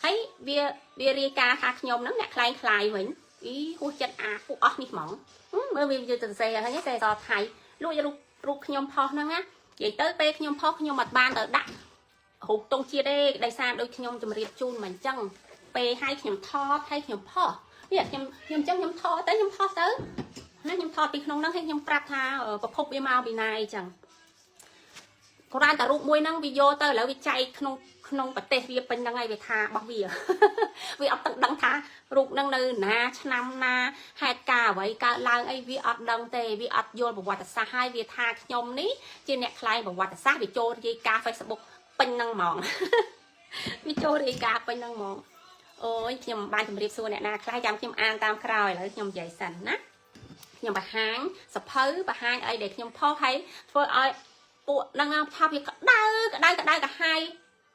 S1: thấy viên ria ca khác nhom nắng nè khai mình ý hút chân phụ óc đi mỏng mới viên vô từ xe thấy xe do thấy lụi rụt nhom pho nắng á vậy tới pe nhom pho nhom mặt ban ở đặt hụt tông chia đây xa đôi nhom chùm riệp chun mình chân pe hai nhom tho hay nhom pho bây giờ nhom chân nhom tho tới nhom thọt đi không năng hay nhom prap thaประพบវាមកពីណាអីចឹងក៏បានតែរូបមួយហ្នឹងវាយកទៅឥឡូវវាចែកក្នុងប្រទេសវាពេញហ្នឹងហើយវាថារបស់វាវាអត់ដឹងថារូបហ្នឹងនៅណាឆ្នាំណាហេតុការអ្វីកើតឡើងអីវាអត់ដឹងទេវាអត់យល់ប្រវត្តិសាស្ត្រហើយវាថាខ្ញុំនេះជាអ្នកខ្លែងប្រវត្តិសាស្ត្រវាចូលរាយការណ៍ Facebook ពេញហ្នឹងហ្មងវាចូលរាយការណ៍ពេញហ្នឹងហ្មងអូយខ្ញុំបានជម្រាបសួរអ្នកណាខ្លះចាំខ្ញុំអានតាមក្រោយឥឡូវខ្ញុំនិយាយសិនណាខ្ញុំបរហាញសភៅបរហាញអីដែលខ្ញុំផុសហើយធ្វើឲ្យពួកនឹងថាវាក្តៅកាហាយ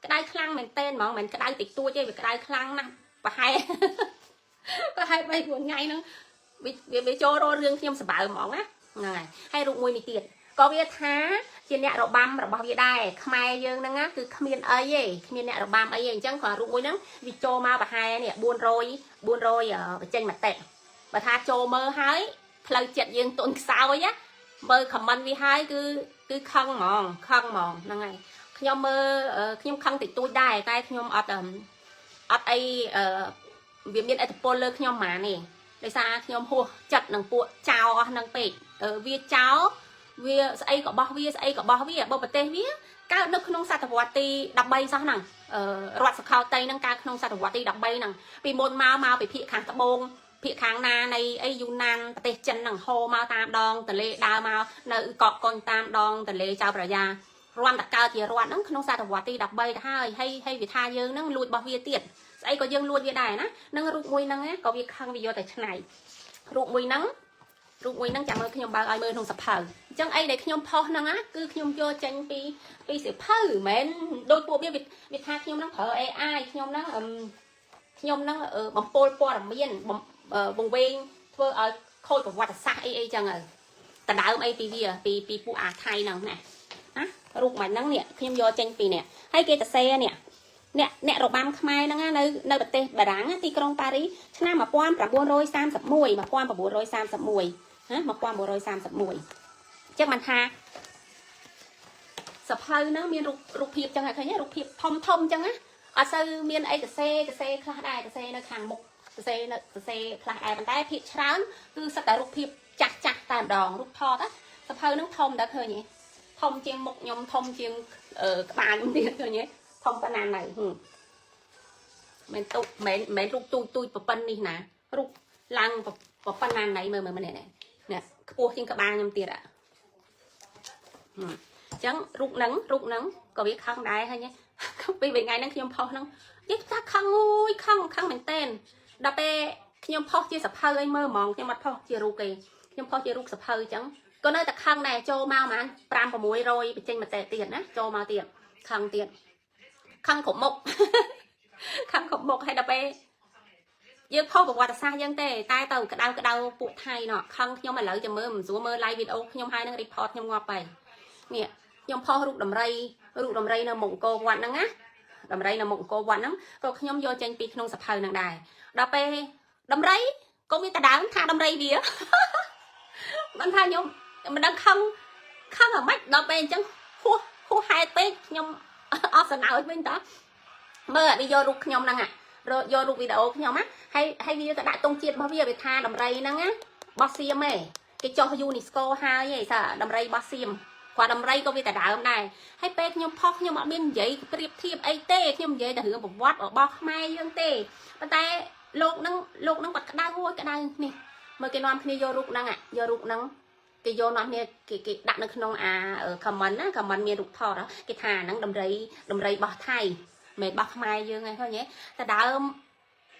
S1: ក្តៅខ្លាំងមែនតើហ្មងមិនក្តៅតិចតួចទេវាក្តៅខ្លាំងណាស់ប្រហែល3 4ថ្ងៃហ្នឹងវាចូលរករឿងខ្ញុំសបៅហ្មងណាហ្នឹងហើយរូបមួយនេះទៀត có biết thá trên nhẹ rồi băm rồi bao nhiêu đài khai dương năng á cứ khmiên ấy khmiên nhẹ rồi băm ấy chẳng còn rụng mũi nắng vì cho mau bà hai nè buôn rồi ở trên mặt tệ bà tha cho mơ hái lời chật dương tuần sao ấy á mơ comment vì hai cứ khăn mòn năng này nhom mơ nhom khăn thì tôi đài tay nhom ở đây việc biết pole nhom mà nè để xa nhom hùa chặt năng bộ chào năng pệ việc cháu vì ấy có bao việc bao bát tê viết cao nước không sạch hoạt tì đập bay sao nằng rót sạc khao tây nâng cao không sạch hoạt tì đập bay nằng vì môn mau bị phía kháng tập bông phía kháng na này ấy Yunan tê chân nằng hô mau tam đòn tờ lê đào mau nơi cọp con tam đòn tờ lê chào bà già roan đặt cao thì roan nâng không sạch hoạt tì đập bay hai hay vì tha dương nâng lùi bao việc tiền ấy có dương luôn như này ná nâng rụng mùi nâng á có việc khăn vì do tại này rụng mùi nâng chẳng ơi khi nhom bao ai mơ không sập hở chẳng ai để khi nhom po năng á cứ khi nhom cho tranh pi sẽ phơi mến đôi bộ biết việc tha khi nhom năng thở ai khi nhom năng ở bằng pol làm miên vùng ven thưa ở khôi của vật xa ai chẳng ơi ta đá ai pi pu à thay nào nè á rụng mà năng nè khi nhom do tranh pi nè hay kia ta xe nè rồi băm khai năng á nơi bật tê bà đáng ti krong Paris năm mà quan cả buôn rồi sam sập mùi mà quan cả buôn rồi sam sập mùi mà qua bộ rồi sam sập mùi chắc mình ha sập hơi nó miên rục hiệp chẳng hạn thấy nhá rục hiệp thông chẳng á ở sau miên ấy cái xe khai đài cái xe nó hàng mục cái xe khai đài bàn tay thiệt chán cứ sắp tới rục hiệp chặt tàn đòn rục thò đó sập hơi nó thông đã thôi nhỉ thông chiên mục nhom thông chiên bàn tiền thôi nhỉ thông cái nan này mình rục tôi bअपन đi nè rục lăng bअपन nan này mà này nè cua trên cả ba nhầm tiền ạ chẳng rụng nắng có biết khăn đai hay nhé không vì ngày năng nhom phao năng biết ta khăn mình tên đập pe nhom phao chia sập hơi mơ mòn nhưng mặt phao chia ruột kì nhom phao chia ruột sập hơi chẳng có nơi ta khăn này cho mau mà pram và muối rồi bị trên mặt tệ tiền á cho mau tiền khăn khổng mộc hay đập pe dương phô của quạt xa dân tê tai tàu cái đau phụ thay nọ không nhưng mà lợi cho mơ like video nhưng hai năng report nhưng ngọt bài nè nhưng phô rụt đầm rây nó mộng cô quạt năng á đầm rây nó mộng cô quạt lắm rồi nhưng vô trên pi không sập hơi năng đài đập pe đầm rây có biết ta đá tha đầm rây vía bạn tha nhưng mình đang không ở mắt đập pe chẳng hua hai pe nhưng option nào bên đó mơ đi vô rụt nhưng năng rồi vô rụt video nhau mắt hay video ta đã tông chiết bao nhiêu về tha đầm rây năng á bossium ấy cái cho UNESCO hai vậy sao đầm rây bossium qua đầm rây có vì ta đã hôm nay hay pe nhom phok nhom ở bên vậy priệp thiệp ấy tê nhom vậy đã hưởng một vót ở bọc mai dương tê tay lột nắng bật cái đau nè mà cái non kia vô rụt năng vô rụt năng cái vô non kia cái đặt nó không ở comment á comment miền rụt thò đó cái thà nắng đầm rây bọc thay mày bọc mai dương này thôi nhé ta đã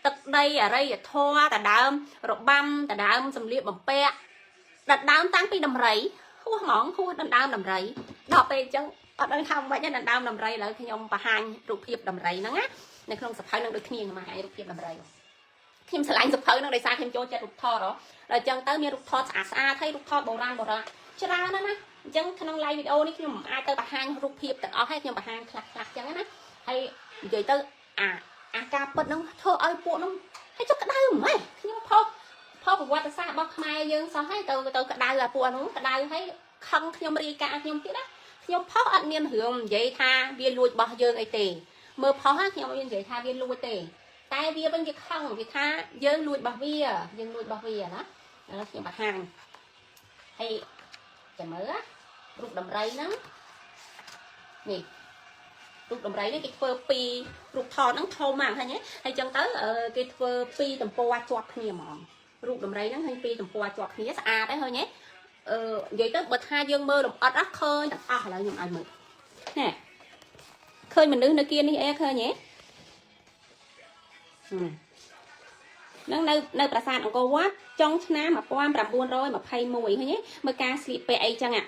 S1: tật đây ở đây thoa ta đám rồi băm ta đám sầm liệp bằng pe đặt đám tăng pi đầm rẫy hua mỏng hua đầm rẫy đọc pe chân ở đây không vậy nên đám đầm rẫy là khi ông bà hai rụt hiệp đầm rẫy nó ngắt nên không sập hơi nó được khiêng mà hai rụt hiệp đầm rẫy thêm sờ lạnh sập hơi nó đây xa thêm cho rụt thò đó rồi chân tới miếng rụt thò xa thấy rụt thò bồ ra chứ ra nó nè chân khi nó like video này khi mà ai tới bà hai rụt hiệp tự ở hết nhưng bà hai khạc chân á hay vậy tới ca bật nó thơ ơi bộ nó hay cho cái đau mày nhưng mà của quạt xa bọc mai dương sao hay từ cái đau là bộ nó cái đau thấy không nhưng mà đi ca nhưng tiếc đó nhưng phó ăn miên hưởng vậy tha viên lùi bỏ dương ấy tề mơ phó hát nhưng mà vậy tha viên lùi tề tai viên bên cái không thì tha dương lùi bỏ vía đó đó nhưng mà hàng hay chả mới á rụt đầm rây lắm nè rụt đầm rây cái phơ pi rụt thò nó thô màng thôi nhé hay chân tới cái phơ pi tầm po chọt nhiều mòn rụt đầm rây nó hay pi tầm po chọt nhiều đấy thôi nhé vậy tới bật hai dương mơ đồng ớt rắc khơi là dùng ai mực nè khơi mình đứng nơi kia đi e khơi nhé nơi bà sàn ông cô quá trong nam mà qua làm buôn rồi mà phay mùi thôi nhé mới ca sleep pe ấy chăng ạ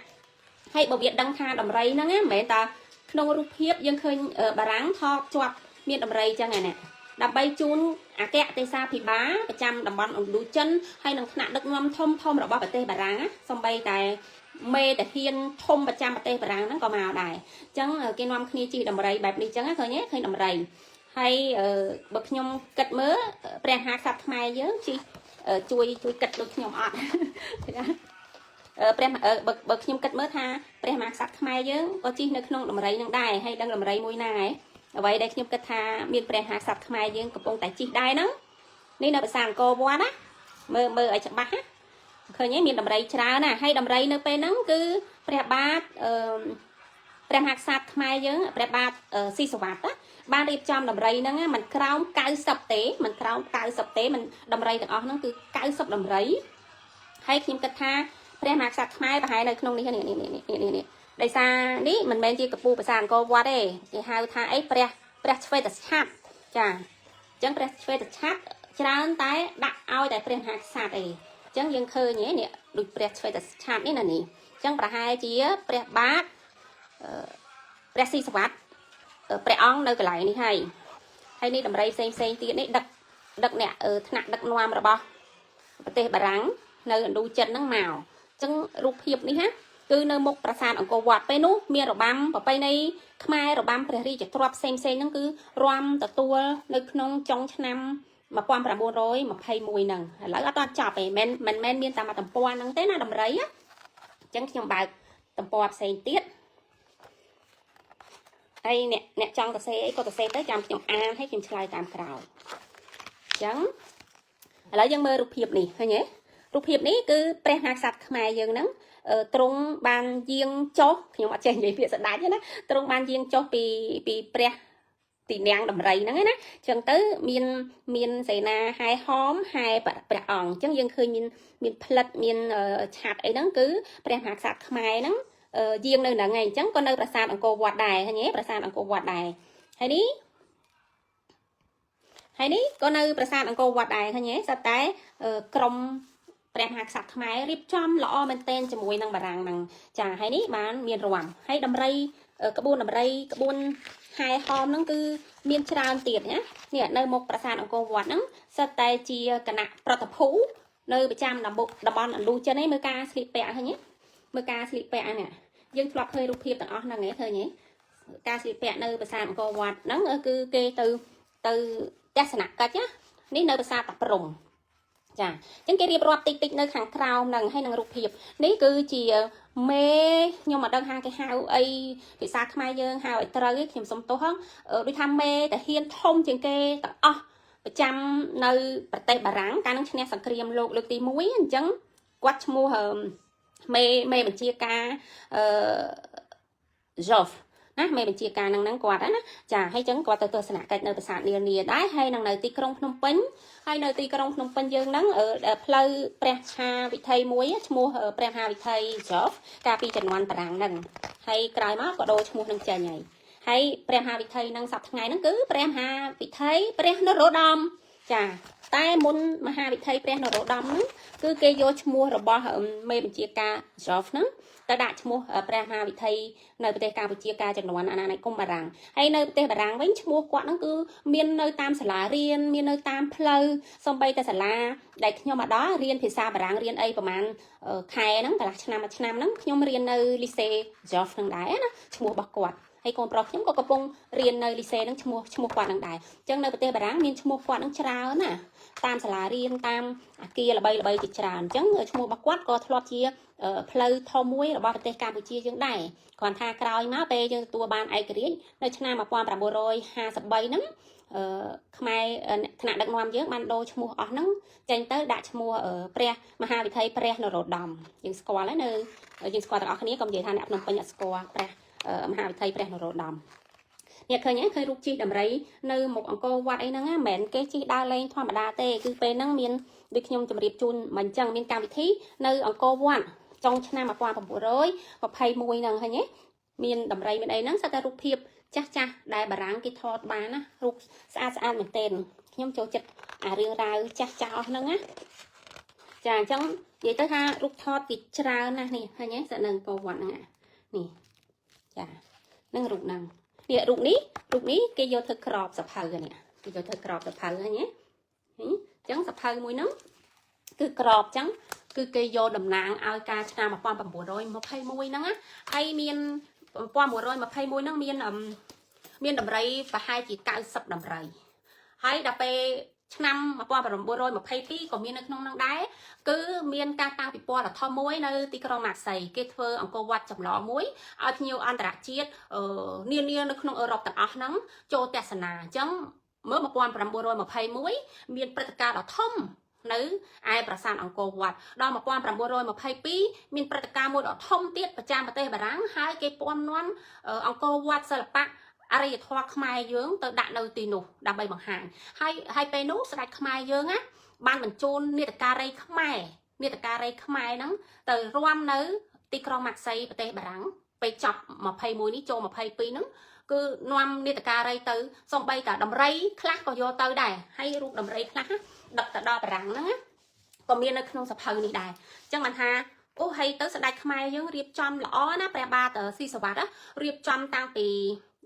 S1: hay bảo viện đăng tha đầm rây nó nghe mẹ ta nông rụp hiếp dân khơi bà ráng thọ chọt miên đầm rây chăng nè ដើម្បីជូនអគ្គទេសាភិបាលប្រចាំតំបន់ឥណ្ឌូចិនហើយនឹងថ្នាក់ដឹកនាំធំរបស់ប្រទេសបារាំងសូម្បីតែមេតាហ៊ានធំប្រចាំប្រទេសបារាំងហ្នឹងក៏មកដែរអញ្ចឹងគេនាំគ្នាជិះដំរីបែបនេះអញ្ចឹងឃើញទេឃើញដំរីហើយបើខ្ញុំគិតមើលព្រះមហាក្សត្រខ្មែរយើងជិះជួយគិតដូចខ្ញុំអត់ព្រះបើខ្ញុំគិតមើលថាព្រះមហាក្សត្រខ្មែរយើងក៏ជិះនៅក្នុងដំរីនឹងដែរហើយដឹងដំរីមួយណាឯងអ្វីដែលខ្ញុំគិតថាមានព្រះមហាក្សត្រខ្មែរយើងកំពុងតែជិះដែរហ្នឹងនេះនៅប្រាសាទអង្គរវត្តណាមើលឲ្យច្បាស់ណាឃើញទេមានដំរីច្រើនណាហើយដំរីនៅពេលហ្នឹងគឺព្រះបាទព្រះមហាក្សត្រខ្មែរយើងព្រះបាទស៊ីសុវត្ថិណាបានរៀបចំដំរីហ្នឹងมันក្រោម90ទេมันក្រោម90ទេมันដំរីទាំងអស់ហ្នឹងគឺ90ដំរីហើយខ្ញុំគិតថាព្រះមហាក្សត្រខ្មែរប្រហែលនៅក្នុងនេះនេះដោយសារនេះមិនមែនជាកពូប្រាសាទអង្គរវត្តទេគេហៅថាអីព្រះឆ្វេតឆ័ត្រចាអញ្ចឹងព្រះឆ្វេតឆ័ត្រច្រើនតែដាក់ឲ្យតែព្រះមហាក្សត្រឯងអញ្ចឹងយើងឃើញនេះដូចព្រះឆ្វេតឆ័ត្រនេះណានេះអញ្ចឹងប្រហែលជាព្រះបាទព្រះស៊ីសុវត្ថិព្រះអង្គនៅកន្លែងនេះហើយនេះដំរីផ្សេងទៀតនេះដឹកអ្នកថ្នាក់ដឹកនាំរបស់ប្រទេសបារាំងនៅឥណ្ឌូចិនហ្នឹងមកអញ្ចឹងរូបភាពនេះណាគឺនៅមុខប្រាសាទអង្គរវត្តពេលនោះមានរបាំប្រពៃណីខ្មែររបាំព្រះរាជទ្រព្យផ្សេងហ្នឹងគឺរាំទទួលនៅក្នុងចុងឆ្នាំ1921ហ្នឹងឥឡូវអត់ចប់ទេមិនមែនមានតែមួយទំព័រហ្នឹងទេណាដំរីអញ្ចឹងខ្ញុំបើកទំព័រផ្សេងទៀតហើយអ្នកចង់សរសេរអីក៏សរសេរទៅចាំខ្ញុំអានហើយខ្ញុំឆ្លើយតាមក្រោយអញ្ចឹងឥឡូវយើងមើលរូបភាពនេះឃើញទេរូបភាពនេះគឺព្រះមហាក្សត្រខ្មែរយើងហ្នឹងទ្រង់បានយាងចុះខ្ញុំអត់ចេះនិយាយពាក្យស្ដាច់ទេណាទ្រង់បានយាងចុះពីព្រះទីនាំងដំរីហ្នឹងណាអញ្ចឹងទៅមានសេនាហែហោមហែព្រះអង្គអញ្ចឹងយើងឃើញមានផ្លិតមានឆាតអីហ្នឹងគឺព្រះមហាក្សត្រខ្មែរហ្នឹងយាងនៅហ្នឹងឯងអញ្ចឹងក៏នៅប្រាសាទអង្គរវត្តដែរឃើញទេប្រាសាទអង្គរវត្តដែរហើយនេះក៏នៅប្រាសាទអង្គរវត្តដែរឃើញទេស្រាប់តែក្រុមព្រះមហាក្សត្រខ្មែររៀបចំល្អមែនទែនជាមួយនឹងបារាំងហ្នឹងចាហើយនេះបានមានរំហើយដំរីក្បួនដំរីក្បួនហែហោមហ្នឹងគឺមានច្រើនទៀតណានេះនៅមុខប្រាសាទអង្គរវត្តហ្នឹងសិតតែជាគណៈប្រតិភូនៅប្រចាំតំបន់ឥណ្ឌូចិនឯងមើលការស្លៀកពាក់ឃើញទេមើលការស្លៀកពាក់ហ្នឹងយើងធ្លាប់ឃើញរូបភាពទាំងអស់ហ្នឹងឯងឃើញទេការស្លៀកពាក់នៅប្រាសាទអង្គរវត្តហ្នឹងគឺគេទៅទស្សនកិច្ចណានេះនៅប្រាសាទតាព្រំចាអញ្ចឹងគេរៀបរាប់តិចនៅខាងក្រោមហ្នឹងហើយនឹងរូបភាពនេះគឺជាមេខ្ញុំមិនដឹងគេហៅអីភាសាខ្មែរយើងហៅឲ្យត្រូវឯងខ្ញុំសុំទោសដូចថាមេតាហ៊ានធំជាងគេទាំងអស់ប្រចាំនៅប្រទេសបារាំងកាលនឹងឈ្នះសង្គ្រាមលោកលើកទី1អញ្ចឹងគាត់ឈ្មោះមេបញ្ជាការJoffណាមេបញ្ជាការហ្នឹងគាត់ណាចាហើយចឹងគាត់ទៅទស្សនកិច្ចនៅប្រាសាទនានាដែរហើយនឹងនៅទីក្រុងភ្នំពេញហើយនៅទីក្រុងភ្នំពេញយើងហ្នឹងផ្លូវព្រះមហាវិថីមួយឈ្មោះព្រះមហាវិថី Joff កាលពីជំនាន់បារាំងហ្នឹងហើយក្រោយមកក៏ដូរឈ្មោះនឹងចេញហើយព្រះមហាវិថីហ្នឹងសប្តាហ៍ថ្ងៃហ្នឹងគឺព្រះមហាវិថីព្រះនរោត្តមចាតែមុនមហាវិថីព្រះនរោត្តមហ្នឹងគឺគេយកឈ្មោះរបស់មេបញ្ជាការ Joff ហ្នឹងទៅដាក់ឈ្មោះព្រះមហាវិថីនៅប្រទេសកម្ពុជាកាលជំនាន់អាណានិគមបារាំងហើយនៅប្រទេសបារាំងវិញឈ្មោះគាត់ហ្នឹងគឺមាននៅតាមសាលារៀនមាននៅតាមផ្លូវសំបីតែសាលាដែលខ្ញុំមកដល់រៀនភាសាបារាំងរៀនអីប្រហែលខែហ្នឹងកន្លះឆ្នាំមួយឆ្នាំហ្នឹងខ្ញុំរៀននៅលីសេ Joff ហ្នឹងដែរណាឈ្មោះរបស់គាត់ហើយកូនប្រុសខ្ញុំក៏កំពុងរៀននៅលីសេហ្នឹងឈ្មោះគាត់ហ្នឹងដែរអញ្ចឹងនៅប្រទេសបារាំងមានឈ្មោះគាត់ហ្នឹងច្រើនណាតាមសាលារៀនតាមអគារល្បីជាច្រើនអញ្ចឹងឈ្មោះរបស់គាត់ក៏ធ្លាប់ជាផ្លូវធំមួយរបស់ប្រទេសកម្ពុជាយើងដែរគ្រាន់ថាក្រោយមកពេលយើងទទួលបានឯករាជ្យនៅឆ្នាំ1953ហ្នឹងខ្មែរថ្នាក់ដឹកនាំយើងបានដូរឈ្មោះអស់ហ្នឹងចេញទៅដាក់ឈ្មោះព្រះមហាវិថីព្រះនរោត្តមយើងស្គាល់ហើយនៅយើងស្គាល់ទាំងអស់គ្នាកុំនិយាយថាអ្នកភ្នំពេញអត់ស្គាល់ព្រះមហាវិថីព្រះនរោត្តមនេះឃើញរូបជិះដំរីនៅមុខអង្គរវត្តអីហ្នឹងមិនមែនគេជិះដើរលេងធម្មតាទេគឺពេលហ្នឹងមានដូចខ្ញុំជម្រាបជូនមិនអញ្ចឹងមានកម្មវិធីនៅអង្គរវត្តចុងឆ្នាំ1921ហ្នឹងឃើញទេមានដំរីមានអីហ្នឹងសិតតែរូបភាពចាស់ដែលបារាំងគេថតបានណារូបស្អាតមែនទែនខ្ញុំចូលចិត្តអារឿងរ៉ាវចាស់អស់ហ្នឹងណាចាអញ្ចឹងនិយាយទៅថារូបថតគេច្រើនណាស់នេះឃើញទេសិតនៅអង្គរវត្តហ្នឹងនេះចានឹងរូបហ្នឹងនេះរូបនេះគេយកធ្វើក្របសភៅនេះ គឺយកទៅក្របសភៅហ្នឹងណាអញ្ចឹងសភៅមួយហ្នឹងគឺក្របអញ្ចឹងគឺគេយកតំណាងឲ្យការឆ្នាំ1921ហ្នឹងណាហើយមាន1921ហ្នឹងមានដំរីប្រហែលជា90ដំរីហើយដល់ពេលឆ្នាំ1922ក៏មាននៅក្នុងហ្នឹងដែរគឺមានការតាំងពិព័រណ៍ដ៏ធំមួយនៅទីក្រុងម៉ាក់សីគេធ្វើអង្គរវត្តចម្លងមួយឲ្យភ្ញៀវអន្តរជាតិនានានៅក្នុងអឺរ៉ុបទាំងអស់ហ្នឹងចូលទស្សនាអញ្ចឹងមើល1921មានព្រឹត្តិការណ៍ដ៏ធំនៅឯប្រាសាទអង្គរវត្តដល់1922មានព្រឹត្តិការណ៍មួយដ៏ធំទៀតប្រចាំប្រទេសបារាំងហើយគេពំនាំអង្គរវត្តសិល្បៈអរិយធម៌ខ្មែរយើងទៅដាក់នៅទីនោះដើម្បីបង្ហាញហើយពេលនោះស្ដេចខ្មែរយើងណាបានបញ្ជូននាដការីខ្មែរហ្នឹងទៅរួមនៅទីក្រុងម៉ាក់សីប្រទេសបារាំងពេលចប់21នេះចូល22ហ្នឹងគឺនាំនាដការីទៅសំបីតាដំរីខ្លះក៏យកទៅដែរហើយរូបដំរីខ្លះដឹកទៅដល់បារាំងហ្នឹងក៏មាននៅក្នុងសភៅនេះដែរអញ្ចឹងបានថាអូហើយទៅស្ដេចខ្មែរយើងរៀបចំល្អណាព្រះបាទស៊ីសវត្តរៀបចំតាំងពី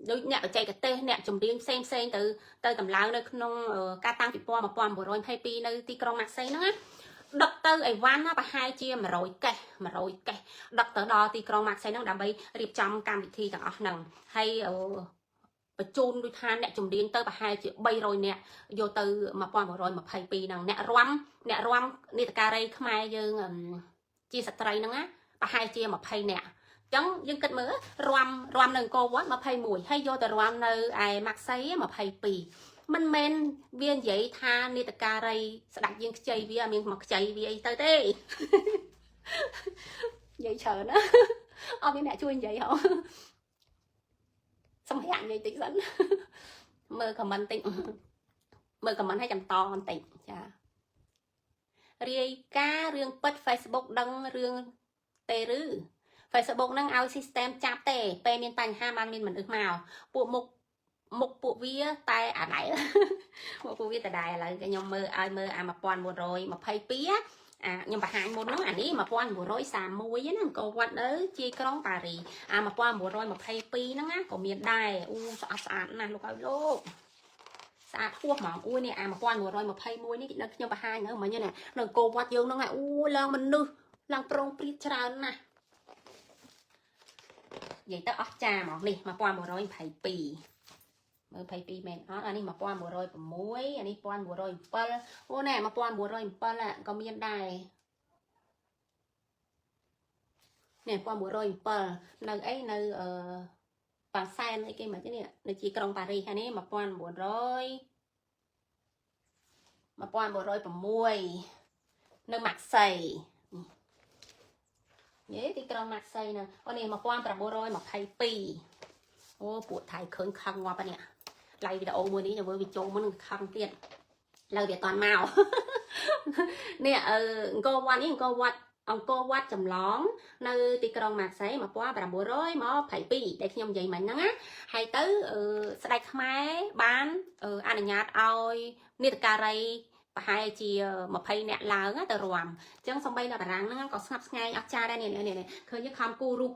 S1: ដូចអ្នកបច្ចេកទេសអ្នកចម្រៀងផ្សេងទៅតម្លើងនៅក្នុងការតាំងពិព័រណ៍1922នៅទីក្រុងម៉ាក់សីហ្នឹងណាដឹកទៅអីវ៉ាន់ណាប្រហែលជា100កេសដឹកទៅដល់ទីក្រុងម៉ាក់សីហ្នឹងដើម្បីរៀបចំកម្មវិធីទាំងអស់ហ្នឹងហើយបញ្ជូនដូចថាអ្នកចម្រៀងទៅប្រហែលជា300នាក់យកទៅ1922ហ្នឹងអ្នករាំនាដការីខ្មែរយើងជាស្ត្រីហ្នឹងណាប្រហែលជា20នាក់ចឹងយើងគិតមើលរាំនៅអង្គរវត្ត21ហើយយកទៅរាំនៅឯម៉ាក់សី22មិនមែនវានិយាយថានេតការីស្ដាច់យើងខ្ចីវាមានមកខ្ចីវាអីទៅទេនិយាយច្រើនណាអត់មានអ្នកជួយនិយាយហ៎សម្រាប់និយាយតិចសិនមើលខមមិនតិចមើលខមមិនឲ្យចាំតបន្តិចចារាយការណ៍រឿងពិត Facebook ដឹងរឿងទេឬFacebook ហ្នឹងឲ្យ system ចាប់ទេពេលមានបញ្ហាបានមានមនុស្សមកពួកវាតែអាដែលពួកវាតែដែលឥឡូវខ្ញុំមើលឲ្យមើលអា1922ខ្ញុំបង្ហាញមុនហ្នឹងអានេះ1931ណាអង្គរវត្តនៅជាក្រុងប៉ារីអា1922ហ្នឹងណាក៏មានដែរអូស្អាតណាស់លោកឲ្យលោកស្អាតហួសហ្មងអូនេះអា1921នេះនៅខ្ញុំបង្ហាញហ្នឹងមិញណានៅអង្គរវត្តយើងហ្នឹងអូឡើងមនុស្សឡើងប្រងព្រាតច្រើនណាស់និយាយទៅអស្ចារ្យហ្មងនេះ1922មើល22មែនអត់អានេះ1906អានេះ1907អូណែ1907ក៏មានដែរនេះ1907នៅអីនៅប៉ាសែនអីគេមកទេនេះនៅជាក្រុងប៉ារីសនេះ1906នៅម៉ាក់សីនេះទីក្រុងម៉ាក់សីណាអូនេះ1922អូពួកថៃឃើញខឹងងាប់នេះឡៃវីដេអូមួយនេះទៅមើលវីដេអូមុនខឹងទៀតលើវាអត់តាន់មកនេះអង្គរវត្តនេះអង្គរវត្តចម្លងនៅទីក្រុងម៉ាក់សី1922ដែលខ្ញុំនិយាយមិញហ្នឹងណាហើយទៅស្ដេចខ្មែរបានអនុញ្ញាតឲ្យនាដការីប្រហែលជា20នាក់ឡើងទៅរាំអញ្ចឹងសំបីនៅបារាំងហ្នឹងក៏ស្ងប់ស្ងាយអស្ចារ្យដែរនេះឃើញខំគូរូប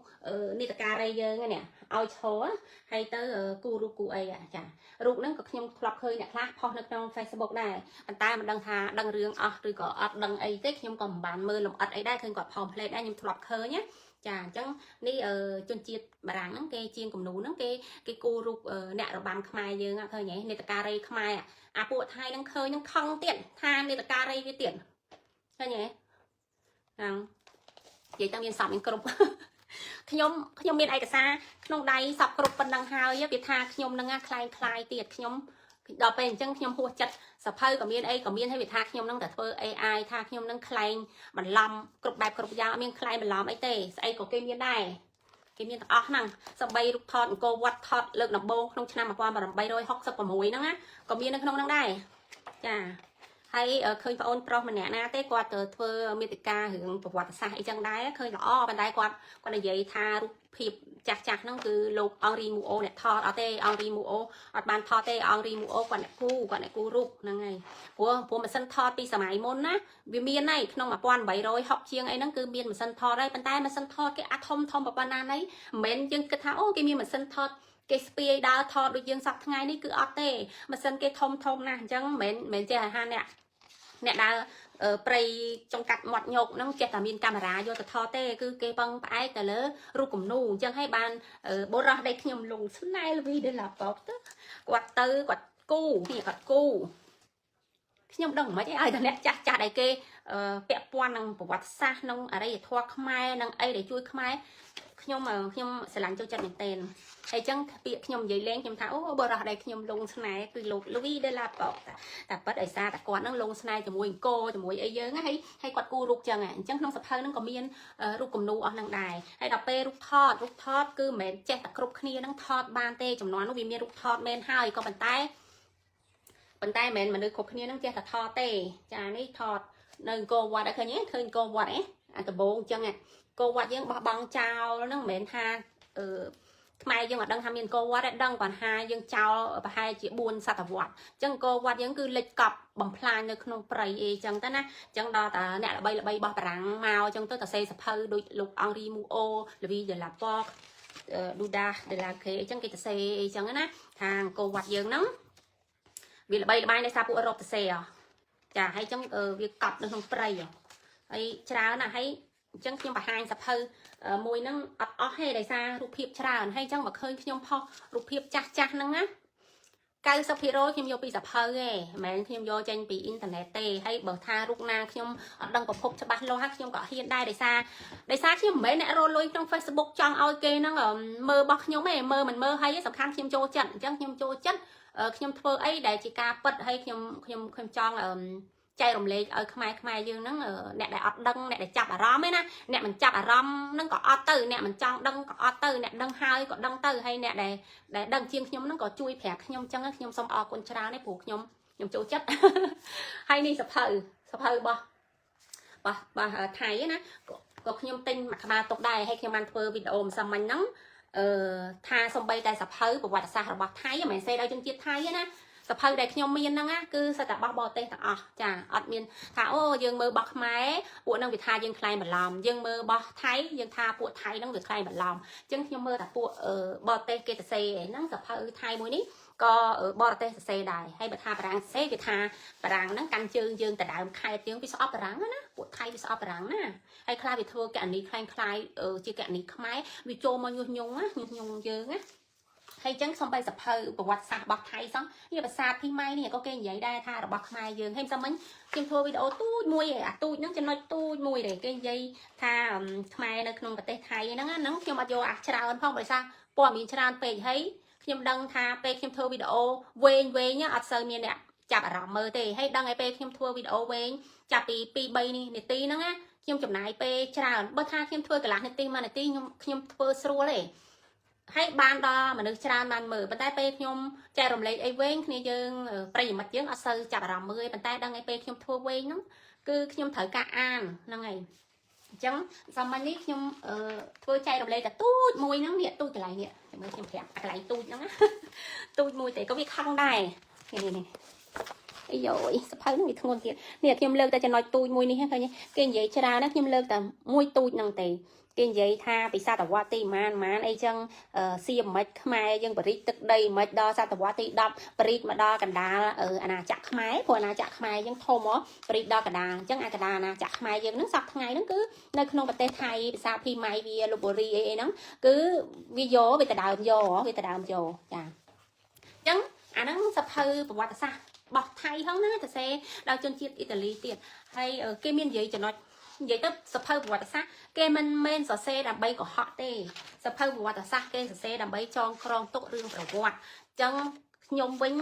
S1: នាដការីយើងនេះឲ្យឈរហើយទៅគូរូបគូអីចារូបហ្នឹងក៏ខ្ញុំធ្លាប់ឃើញអ្នកខ្លះផុសនៅក្នុង Facebook ដែរប៉ុន្តែមិនដឹងថាដឹងរឿងអស់ឬក៏អត់ដឹងអីទេខ្ញុំក៏មិនបានមើលលម្អិតអីដែរឃើញគាត់ផុសផ្លេតដែរខ្ញុំធ្លាប់ឃើញណាចាអញ្ចឹងនេះជនជាតិបារាំងហ្នឹងគេជាងគំនូហ្នឹងគេគូរូបអ្នករបាំខ្មែរយើងឃើញហ៎នេតការីខ្មែរអាពួកថៃហ្នឹងឃើញហ្នឹងខឹងទៀតថានេតការីវាទៀតឃើញហ៎ហ្នឹងនិយាយទៅមានសពមានគ្រប់ខ្ញុំមានឯកសារក្នុងដៃសពគ្រប់ប៉ុណ្ណឹងហើយវាថាខ្ញុំហ្នឹងคล้ายទៀតខ្ញុំដល់ពេលអញ្ចឹងខ្ញុំហួសចិត្តសភៅក៏មានអីក៏មានហើយវាថាខ្ញុំនឹងតែធ្វើ AI ថាខ្ញុំនឹងខ្លែងបន្លំគ្រប់បែបគ្រប់យ៉ាងអត់មានខ្លែងបន្លំអីទេស្អីក៏គេមានដែរគេមានទាំងអស់ហ្នឹងសម្បីរូបថតអង្គរវត្តថតលើកដំបូងក្នុងឆ្នាំ1866ហ្នឹងណាក៏មាននៅក្នុងហ្នឹងដែរចាហើយឃើញបងអូនប្រុសម្នាក់ណាទេគាត់ទៅធ្វើមេតិការឿងប្រវត្តិសាស្ត្រអីចឹងដែរឃើញល្អប៉ុន្តែគាត់និយាយថារូបភាពចាស់ហ្នឹងគឺលោកអង់រីមូអូអ្នកថតអត់ទេអង់រីមូអូអត់បានថតទេអង់រីមូអូគាត់អ្នកគូរូបហ្នឹងហើយព្រោះម៉ាស៊ីនថតពីសម័យមុនណាវាមានហើយក្នុង1860ជាងអីហ្នឹងគឺមានម៉ាស៊ីនថតហើយប៉ុន្តែម៉ាស៊ីនថតគេអាចធំប៉ុណ្ណាណីមិនមែនយើងគិតថាអូគេមានម៉ាស៊ីនថត គេស្ពាយដើរថតដូចយើងសប្តាហ៍ថ្ងៃនេះគឺអត់ទេម៉ាស៊ីនគេធំណាស់អញ្ចឹងមិនចេះអាហារអ្នកដើរព្រៃចង្កាត់មាត់ញោកហ្នឹងចេះតែមានកាមេរ៉ាយកទៅថតទេគឺគេពឹងផ្អែកទៅលើរូបគំនូអញ្ចឹងហើយបានបុរសដៃខ្ញុំលងស្នេហ៍លវីដេឡាប៉ោទៅគាត់គូគាត់គូខ្ញុំដឹងមិនអីឲ្យតែអ្នកចាស់ដៃគេពាក់ព័ន្ធនឹងប្រវត្តិសាស្ត្រនឹងអរិយធម៌ខ្មែរនឹងអីដែលជួយខ្មែរខ្ញុំស្រឡាញ់ចូលចិត្តមែនទែនហើយអញ្ចឹងពាក្យខ្ញុំនិយាយលេងខ្ញុំថាអូបរោះដែលខ្ញុំលងស្នេហ៍គឺលោកលូវីដេឡាប៉ោតែប៉ិតឲ្យសារតែគាត់នឹងលងស្នេហ៍ជាមួយអង្គរជាមួយអីយើងហើយគាត់គូរូបចឹងអញ្ចឹងក្នុងសភៅហ្នឹងក៏មានរូបគំនូអស់ហ្នឹងដែរហើយដល់ពេលរូបថតគឺមិនមែនចេះតែគ្រប់គ្នាហ្នឹងថតបានទេចំនួននោះវាមានរូបថតមែនហើយក៏ប៉ុន្តែមិនមនុស្សគ្រប់គ្នានឹងចេះតែថតទេចានេះថតនៅអង្គរវត្តឃើញអង្គរវត្តអាដំបងអញ្ចឹងអង្គរវត្តយើងបោះបង់ចោលហ្នឹងមិនមែនថាខ្មែរយើងអត់ដឹងថាមានអង្គរវត្តទេដឹងគាត់ថាយើងចោលប្រហែលជា4សតវត្សអញ្ចឹងអង្គរវត្តយើងគឺលិចកប់បំផ្លាញនៅក្នុងព្រៃអីអញ្ចឹងទៅណាអញ្ចឹងដល់តែអ្នកល្បីរបស់បារាំងមកអញ្ចឹងទៅតែសេសភៅដូចលោកអង់រីមូអូលវីដេឡាប៉កឌូដាដេឡាខេអញ្ចឹងគេទៅសេអីអញ្ចឹងណាថាអង្គរវត្តយើងហ្នឹងវាល្បីល្បាញដោយសារពួកអឺរ៉ុបទៅសេចាហើយអញ្ចឹងវាកប់នៅក្នុងព្រៃហើយច្រើនណាស់ហើយអញ្ចឹងខ្ញុំបង្ហាញសភៅមួយហ្នឹងអត់អស់ទេដោយសាររូបភាពច្រើនហើយអញ្ចឹងមកឃើញខ្ញុំផុសរូបភាពចាស់ហ្នឹងណា90%ខ្ញុំយកពីសភៅទេមិនមែនខ្ញុំយកចេញពីអ៊ីនធឺណិតទេហើយបើថារូបណាខ្ញុំអត់ដឹងប្រភពច្បាស់លាស់ហើយខ្ញុំក៏ហ៊ានដែរដោយសារខ្ញុំមិនមែនអ្នករលុយក្នុង Facebook ចង់ឲ្យគេហ្នឹងមើលរបស់ខ្ញុំទេមិនមើលហើយសំខាន់ខ្ញុំចូលចិត្តអញ្ចឹងខ្ញុំចូលចិត្តខ្ញុំធ្វើអីដែលជាការពិតហើយខ្ញុំចង់ចែករំលែកឲ្យខ្មែរយើងហ្នឹងអ្នកដែលអត់ដឹងអ្នកដែលចាប់អារម្មណ៍ឯណាអ្នកមិនចាប់អារម្មណ៍ហ្នឹងក៏អត់ទៅអ្នកមិនចង់ដឹងក៏អត់ទៅអ្នកដឹងហើយក៏ដឹងទៅហើយអ្នកដែលដឹងជាងខ្ញុំហ្នឹងក៏ជួយប្រាប់ខ្ញុំចឹងខ្ញុំសូមអរគុណច្រើនទេព្រោះខ្ញុំចូលចិត្តហើយនេះសភៅរបស់ថៃណាក៏ខ្ញុំទិញមួយក្បាលទុកដែរហើយខ្ញុំបានធ្វើវីដេអូម្សិលមិញហ្នឹងថាសំបីតែសភៅប្រវត្តិសាស្ត្ររបស់ថៃមិនមែនសេដល់ជនជាតិថៃណាសភៅដែលខ្ញុំមានហ្នឹងណាគឺសិតតែបោះបរទេសទាំងអស់ចាអត់មានថាអូយើងមើលបោះខ្មែរពួកហ្នឹងវាថាយើងខ្លែងបន្លំយើងមើលបោះថៃយើងថាពួកថៃហ្នឹងវាខ្លែងបន្លំអញ្ចឹងខ្ញុំមើលតែពួកបរទេសគេទៅសេហ្នឹងសភៅថៃមួយនេះក៏បរទេសសរសេរដែរហើយបើថាបារាំងសរសេរវាថាបារាំងហ្នឹងកាន់ជើងយើងទៅដើមខែទៀងវាស្អប់បារាំងណាពួកថៃវាស្អប់បារាំងណាហើយខ្លះវាធ្វើកណនីខ្លាំងជាកណនីខ្មែរវាចូលមកញុះញង់យើងណាហើយចឹងសំបីសភៅប្រវត្តិសាស្ត្ររបស់ថៃសោះនេះភាសាភីម៉ៃនេះក៏គេនិយាយដែរថារបស់ខ្មែរយើងហើយមិនមិញខ្ញុំធ្វើវីដេអូទូចមួយអាទូចហ្នឹងចំណុចទូចមួយទេគេនិយាយថាខ្មែរនៅក្នុងប្រទេសថៃហ្នឹងខ្ញុំអត់យកអាច្រើនផងដោយសារព័ត៌មានច្រើនពេកហើយខ្ញុំដឹងថាពេលខ្ញុំធ្វើវីដេអូវែងអត់សូវមានអ្នកចាប់អារម្មណ៍មើលទេហើយដឹងឲ្យពេលខ្ញុំធ្វើវីដេអូវែងចាប់ពី2-3នាទីហ្នឹងណាខ្ញុំចំណាយពេលច្រើនបើថាខ្ញុំធ្វើកន្លះនាទី1នាទីខ្ញុំធ្វើស្រួលទេហើយបានដល់មនុស្សច្រើនបានមើលប៉ុន្តែពេលខ្ញុំចែករំលែកអីវែងគ្នាយើងប្រិយមិត្តយើងអត់សូវចាប់អារម្មណ៍មើលប៉ុន្តែដឹងឲ្យពេលខ្ញុំធ្វើវែងហ្នឹងគឺខ្ញុំត្រូវការអានហ្នឹងហើយអញ្ចឹងសម័យនេះខ្ញុំធ្វើចែករំលែកតែទូចមួយហ្នឹងនេះទូចកន្លែងនេះមើលខ្ញុំប្រាប់កន្លែងទូចហ្នឹងណាទូចមួយទេក៏វាខំដែរនេះអីយ៉យសភៅហ្នឹងវាធ្ងន់ទៀតនេះខ្ញុំលើកតែចំណុចទូចមួយនេះឃើញគេនិយាយច្រើនណាខ្ញុំលើកតែមួយទូចហ្នឹងទេគេនិយាយថាពីសតវត្សទីម៉ានអីចឹងសៀមមិនខ្មែរយើងបរិចទឹកដីមិនដល់សតវត្សទី10បរិចមកដល់កណ្ដាលអាណាចក្រខ្មែរព្រោះអាណាចក្រខ្មែរយើងធំហ៎បរិចដល់កណ្ដាលអញ្ចឹងអាកណ្ដាលអាណាចក្រខ្មែរយើងហ្នឹងសប្តាហ៍ថ្ងៃហ្នឹងគឺនៅក្នុងប្រទេសថៃភាសាភីម៉ៃវាលុបបុរីអីហ្នឹងគឺវាទៅដើមយកចាអញ្ចឹងអាហ្នឹងសភៅប្រវត្តិសាស្ត្ររបស់ថៃហ្នឹងណាទៅសេដល់ជនជាតិអ៊ីតាលីទៀតហើយគេមាននិយាយចំណុចនិយាយទៅសភៅប្រវត្តិសាស្ត្រគេមិនមែនសរសេរដើម្បីកុហកទេសភៅប្រវត្តិសាស្ត្រគេសរសេរដើម្បីចងក្រងទុករឿងប្រវត្តិអញ្ចឹងខ្ញុំវិញ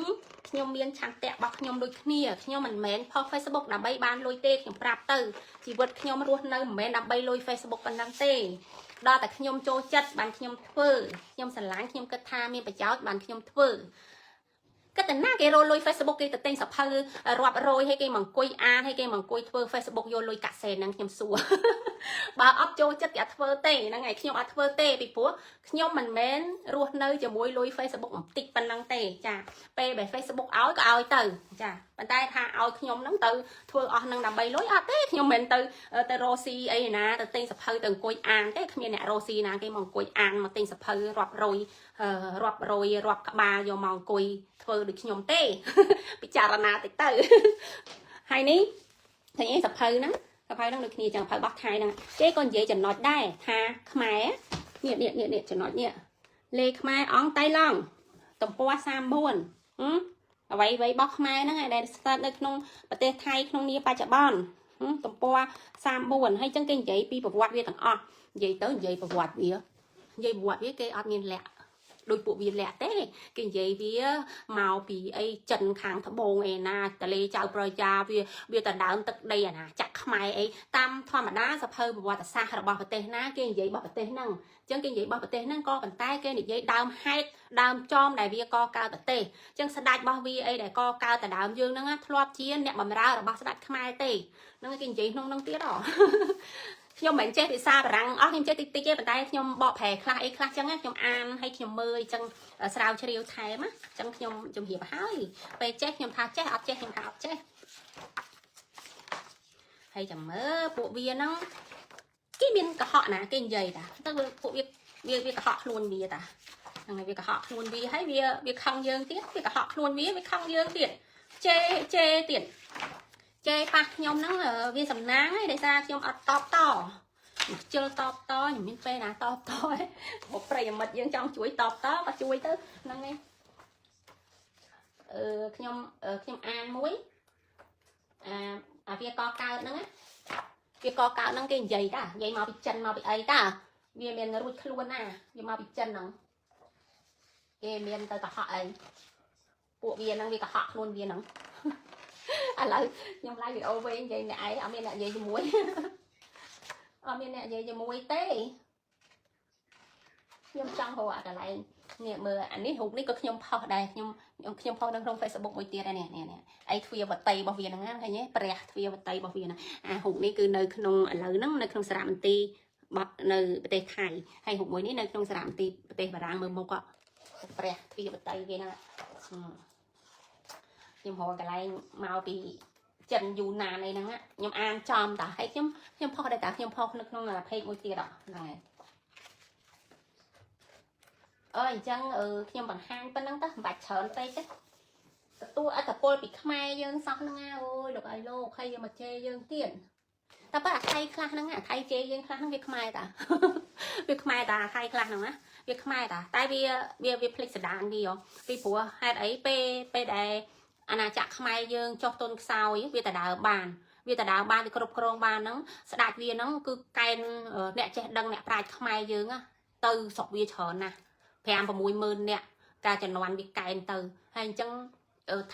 S1: ខ្ញុំមានឆន្ទៈរបស់ខ្ញុំដូចគ្នាខ្ញុំមិនមែនផុស Facebook ដើម្បីបានលុយទេខ្ញុំប្រាប់ទៅជីវិតខ្ញុំរស់នៅមិនមែនដើម្បីលុយ Facebook ប៉ុណ្ណឹងទេដល់តែខ្ញុំចូលចិត្តបានខ្ញុំធ្វើខ្ញុំស្រឡាញ់ខ្ញុំគិតថាមានប្រយោជន៍បានខ្ញុំធ្វើគិតតែណាគេរលុយ Facebook គេទៅទិញសភៅរាប់រយឲ្យគេមកអង្គុយអានឲ្យគេមកអង្គុយធ្វើ Facebook យកលុយកាក់សេនហ្នឹងខ្ញុំសួរបើអត់ចូលចិត្តគេអត់ធ្វើទេហ្នឹងហើយខ្ញុំអត់ធ្វើទេពីព្រោះខ្ញុំមិនមែនរស់នៅជាមួយលុយ Facebook បន្តិចប៉ុណ្ណឹងទេចាពេលបែ Facebook ឲ្យក៏ឲ្យទៅចាប៉ុន្តែថាឲ្យខ្ញុំហ្នឹងទៅធ្វើអស់ហ្នឹងដើម្បីលុយអត់ទេខ្ញុំមិនមែនទៅរកស៊ីអីណាទៅទិញសភៅទៅអង្គុយអានទេគ្មានអ្នករកស៊ីណាគេមកអង្គុយអានមកទិញសភៅរាប់រយ រាប់រយរាប់ក្បាលយកមកអង្គុយធ្វើដូចខ្ញុំទេពិចារណាតិចទៅហើយនេះឃើញឯងសភៅហ្នឹងដូចគ្នាចឹងសភៅបោះខែហ្នឹងគេក៏និយាយចំណុចដែរថាខ្មែរនេះចំណុចនេះលេខខ្មែរអង្គតៃឡង់ទំព័រ34អ្វីបោះខ្មែរហ្នឹងឯដែលស្ថិតនៅក្នុងប្រទេសថៃក្នុងនាបច្ចុប្បន្នទំព័រ34ហើយចឹងគេនិយាយពីប្រវត្តិវាទាំងអស់និយាយទៅនិយាយប្រវត្តិវាគេអត់មានលក្ខដោយពួកវាលក្ខទេគេនិយាយវាមកពីអីចិនខាងត្បូងឯណាតលេចៅប្រយ៉ាវាទៅដើមទឹកដីអាណាចាក់ខ្មែរអីតាមធម្មតាសភៅប្រវត្តិសាស្ត្ររបស់ប្រទេសណាគេនិយាយរបស់ប្រទេសហ្នឹងអញ្ចឹងគេនិយាយរបស់ប្រទេសហ្នឹងក៏ប៉ុន្តែគេនិយាយដើមហេតុដើមចំដែលវាកកើតប្រទេសអញ្ចឹងស្ដេចរបស់វាអីដែលកកើតទៅដើមយើងហ្នឹងធ្លាប់ជាអ្នកបម្រើរបស់ស្ដេចខ្មែរទេហ្នឹងគេនិយាយក្នុងហ្នឹងទៀតហ៎ខ្ញុំមិនចេះភាសាបារាំងអស់ខ្ញុំចេះតិចទេប៉ុន្តែខ្ញុំបកប្រែខ្លះអីខ្លះចឹងខ្ញុំអានហើយខ្ញុំមើលអញ្ចឹងស្រាវជ្រាវថែមអញ្ចឹងខ្ញុំជំរាបហើយពេលចេះខ្ញុំថាចេះអត់ចេះខ្ញុំថាអត់ចេះហើយចាំមើលពួកវាហ្នឹងគេមានកុហកណាគេនិយាយតាទៅពួកវាកុហកខ្លួនវាតាហ្នឹងហើយវាកុហកខ្លួនវាហើយវាខឹងយើងទៀតវាកុហកខ្លួនវាខឹងយើងទៀតចេទៀតចេប៉ះខ្ញុំហ្នឹងវាសំណាងហើយដោយសារខ្ញុំអត់តបតជិលតបតខ្ញុំមានពេលណាតបតទេមកប្រិយមិត្តយើងចង់ជួយតបតក៏ជួយទៅហ្នឹងឯងខ្ញុំអានមួយវាកកើតហ្នឹងវាកកើតហ្នឹងគេនិយាយតានិយាយមកពីចិនមកពីអីតាវាមានរួចខ្លួនណាវាមកពីចិនហ្នឹងគេមានទៅកុហកអីពួកវាហ្នឹងវាកុហកខ្លួនវាហ្នឹងឥឡូវខ្ញុំឡាយវីដេអូវិញនិយាយអ្នកឯងអត់មានអ្នកនិយាយជាមួយអត់មានអ្នកនិយាយជាមួយទេខ្ញុំចង់រកអាកន្លែងនេះមើលអានេះរូបនេះក៏ខ្ញុំផុសដែរខ្ញុំផុសនៅក្នុង Facebook មួយទៀតដែរនេះអីទ្វាវតីរបស់វាហ្នឹងឃើញទេព្រះទ្វាវតីរបស់វាហ្នឹងអារូបនេះគឺនៅក្នុងឥឡូវហ្នឹងនៅក្នុងសារមន្ទីរបត់នៅប្រទេសថៃហើយរូបមួយនេះនៅក្នុងសារមន្ទីរប្រទេសបារាំងមើលមុខក៏ព្រះទ្វាវតីវាហ្នឹងខ្ញុំរកកន្លែងមកពីចិនយូណានអីហ្នឹងខ្ញុំអានចំតាហើយខ្ញុំផុសដែរតាខ្ញុំផុសនៅក្នុងเพจមួយទៀតហ្នឹងហើយអញ្ចឹងខ្ញុំបង្ហាញប៉ុណ្ណឹងទៅមិនបាច់ច្រើនពេកទេទទួលអត្តពលពីខ្មែរយើងសោះហ្នឹងអូយលោកឲ្យលោកហើយយកមកជេរយើងទៀតតែបើអាថៃខ្លះហ្នឹងអាថៃជេរយើងខ្លះហ្នឹងវាខ្មែរតាវាខ្មែរតាអាថៃខ្លះហ្នឹងណាវាខ្មែរតាតែវាភ្លេចសដានវាពីព្រោះហេតុអីពេលដែលអាណាចក្រខ្មែរយើងចុះទុនខ្សោយវាទៅដើរបានវាគ្រប់គ្រងបានហ្នឹងស្ដេចវាហ្នឹងគឺកែនអ្នកចេះដឹងអ្នកប្រាជ្ញខ្មែរយើងទៅស្រុកវាច្រើនណាស់ 5-6 ម៉ឺនអ្នកការចំនួនវាកែនទៅហើយអញ្ចឹង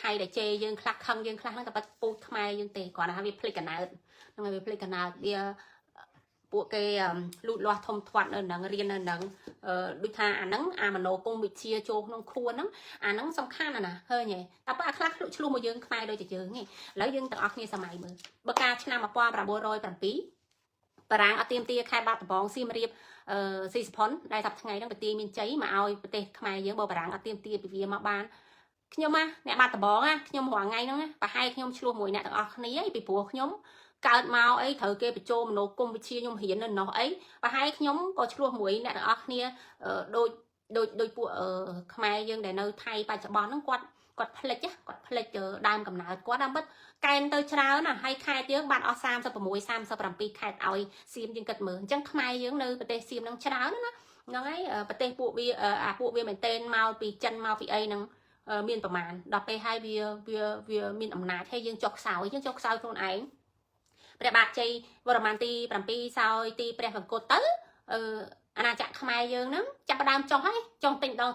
S1: ថៃដែលជេរយើងខ្លះខឹងយើងខ្លះហ្នឹងតែបាត់ពូជខ្មែរយើងទេគ្រាន់តែថាវាភ្លេចកណើតហ្នឹងហើយវាភ្លេចកណើតវាពួកគេលូតលាស់ធំធាត់នៅនឹងរៀននៅនឹងដូចថាអាហ្នឹងអាមโนគមវិទ្យាចូលក្នុងខួរហ្នឹងអាហ្នឹងសំខាន់ណាស់ឃើញទេតែបើអាខ្លះឆ្លោះមកយើងខ្មែរដូចជាយើងទេឥឡូវយើងទាំងអស់គ្នាសម័យមើលបើការឆ្នាំ1907បារាំងអត់ទៀមទាខេត្តបាត់ដំបងសៀមរាបស៊ីសផុនដែលសប្តាហ៍ថ្ងៃហ្នឹងប្រទេសមានជ័យមកឲ្យប្រទេសខ្មែរយើងបើបារាំងអត់ទៀមទាពីវាមកបានខ្ញុំអ្នកបាត់ដំបងខ្ញុំរាល់ថ្ងៃហ្នឹងប្រហែលខ្ញុំឆ្លោះមួយអ្នកទាំងអស់គ្នាពីព្រោះខ្ញុំកើតមកអីត្រូវគេបញ្ចូលមនោគមវិជ្ជាខ្ញុំរៀននៅនោះអីប្រហែលខ្ញុំក៏ឆ្លោះមួយអ្នកទាំងអស់គ្នាដូចពួកខ្មែរយើងដែលនៅថៃបច្ចុប្បន្នហ្នឹងគាត់ផ្លិចដើមកំណើតគាត់ដើម្បីកែនទៅច្រើនណាហើយខេត្តយើងបានអស់36 37ខេត្តឲ្យសៀមយើងគិតមើលអញ្ចឹងខ្មែរយើងនៅប្រទេសសៀមហ្នឹងច្រើនណាហ្នឹងហើយប្រទេសពួកវាមែនតេនមកពីចិនមកពីអីហ្នឹងមានប្រមាណដល់ពេលហើយវាមានអំណាចហើយយើងចុះខ្សោយខ្លួនឯងព្រះបាទជ័យវរ្ម័នទី7សោយទីព្រះវង្គតទៅអាណាចក្រខ្មែរយើងហ្នឹងចាប់ផ្ដើមចុះហើយចុះទិញម្ដង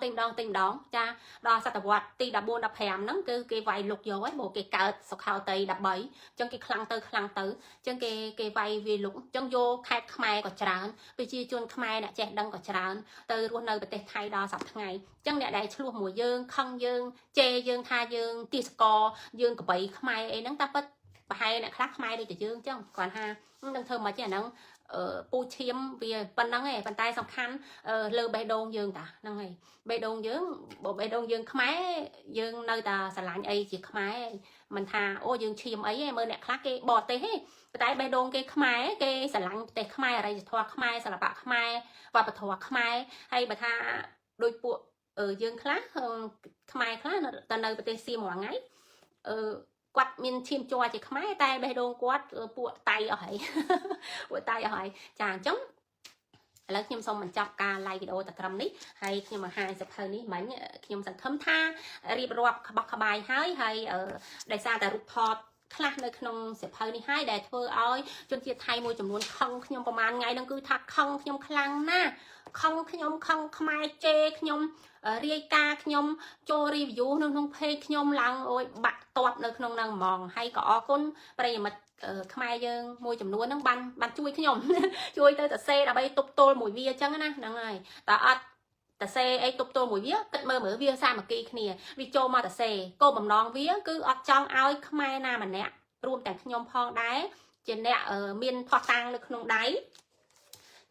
S1: ចាដល់សតវត្សទី14 15ហ្នឹងគឺគេវាយលុកយកហើយព្រោះគេកើតសុខោតី13អញ្ចឹងគេខ្លាំងទៅអញ្ចឹងគេវាយវាលុកអញ្ចឹងយកខេត្តខ្មែរក៏ច្រើនប្រជាជនខ្មែរអ្នកចេះដឹងក៏ច្រើនទៅរស់នៅប្រទេសថៃដល់សប្តាហ៍ថ្ងៃអញ្ចឹងអ្នកដែលឆ្លោះមួយយើងខឹងយើងជេរយើងថាយើងទាសកលយើងកបៃខ្មែរអីហ្នឹងតែប៉ិតប្រហែលអ្នកខ្លះខ្មែរដូចតែយើងអញ្ចឹងគាត់ថានឹងធ្វើមិនទេអាហ្នឹងពូឈាមវាប៉ុណ្ណឹងឯងប៉ុន្តែសំខាន់លើបេះដូងយើងតាហ្នឹងហើយបេះដូងយើងបើបេះដូងយើងខ្មែរយើងនៅតែស្រឡាញ់អីជាខ្មែរមិនថាអូយើងឈាមអីឯងមើលអ្នកខ្លះគេបរទេសឯងប៉ុន្តែបេះដូងគេខ្មែរគេស្រឡាញ់ប្រទេសខ្មែរអរិយធម៌ខ្មែរសិល្បៈខ្មែរវប្បធម៌ខ្មែរហើយបើថាដូចពួក dương khác khai khác ta nơi bề xì một ngày quạt miền chim cho chỉ khai tay bê đôn quạt buộc tay ở hay buộc tay ở hay chàng chốngแล้วខ្ញុំសូមបញ្ចប់ការ live វីដេអូតែត្រឹមនេះហើយខ្ញុំបង្ហាញសភៅនេះមិញខ្ញុំសង្ឃឹមថារៀបរាប់ក្បោះក្បាយហើយដោយសារតែរូបថតខ្លះនៅក្នុងសភៅនេះហើយដែលធ្វើឲ្យជនជាតិថៃមួយចំនួនខឹងខ្ញុំប្រហែលថ្ងៃហ្នឹងគឺថាខឹងខ្ញុំខ្លាំងណាស់ខឹងខ្ញុំខឹងខ្មែរជេរខ្ញុំរាយការណ៍ខ្ញុំចូល review នៅក្នុង page ខ្ញុំឡើងអូយបាក់តបនៅក្នុងហ្នឹងហ្មងហើយក៏អរគុណប្រិយមិត្តខ្មែរយើងមួយចំនួនហ្នឹងបានជួយខ្ញុំជួយទៅតសេដើម្បីទប់ទល់មួយវាអញ្ចឹងណាហ្នឹងហើយតើអត់តសេអីទប់ទល់មួយវាគិតមើលវាសាមគ្គីគ្នាវាចូលមកតសេគោលបំណងវាគឺអត់ចង់ឲ្យខ្មែរណាម្នាក់រួមទាំងខ្ញុំផងដែរជាអ្នកមានផោះតាំងនៅក្នុងដៃ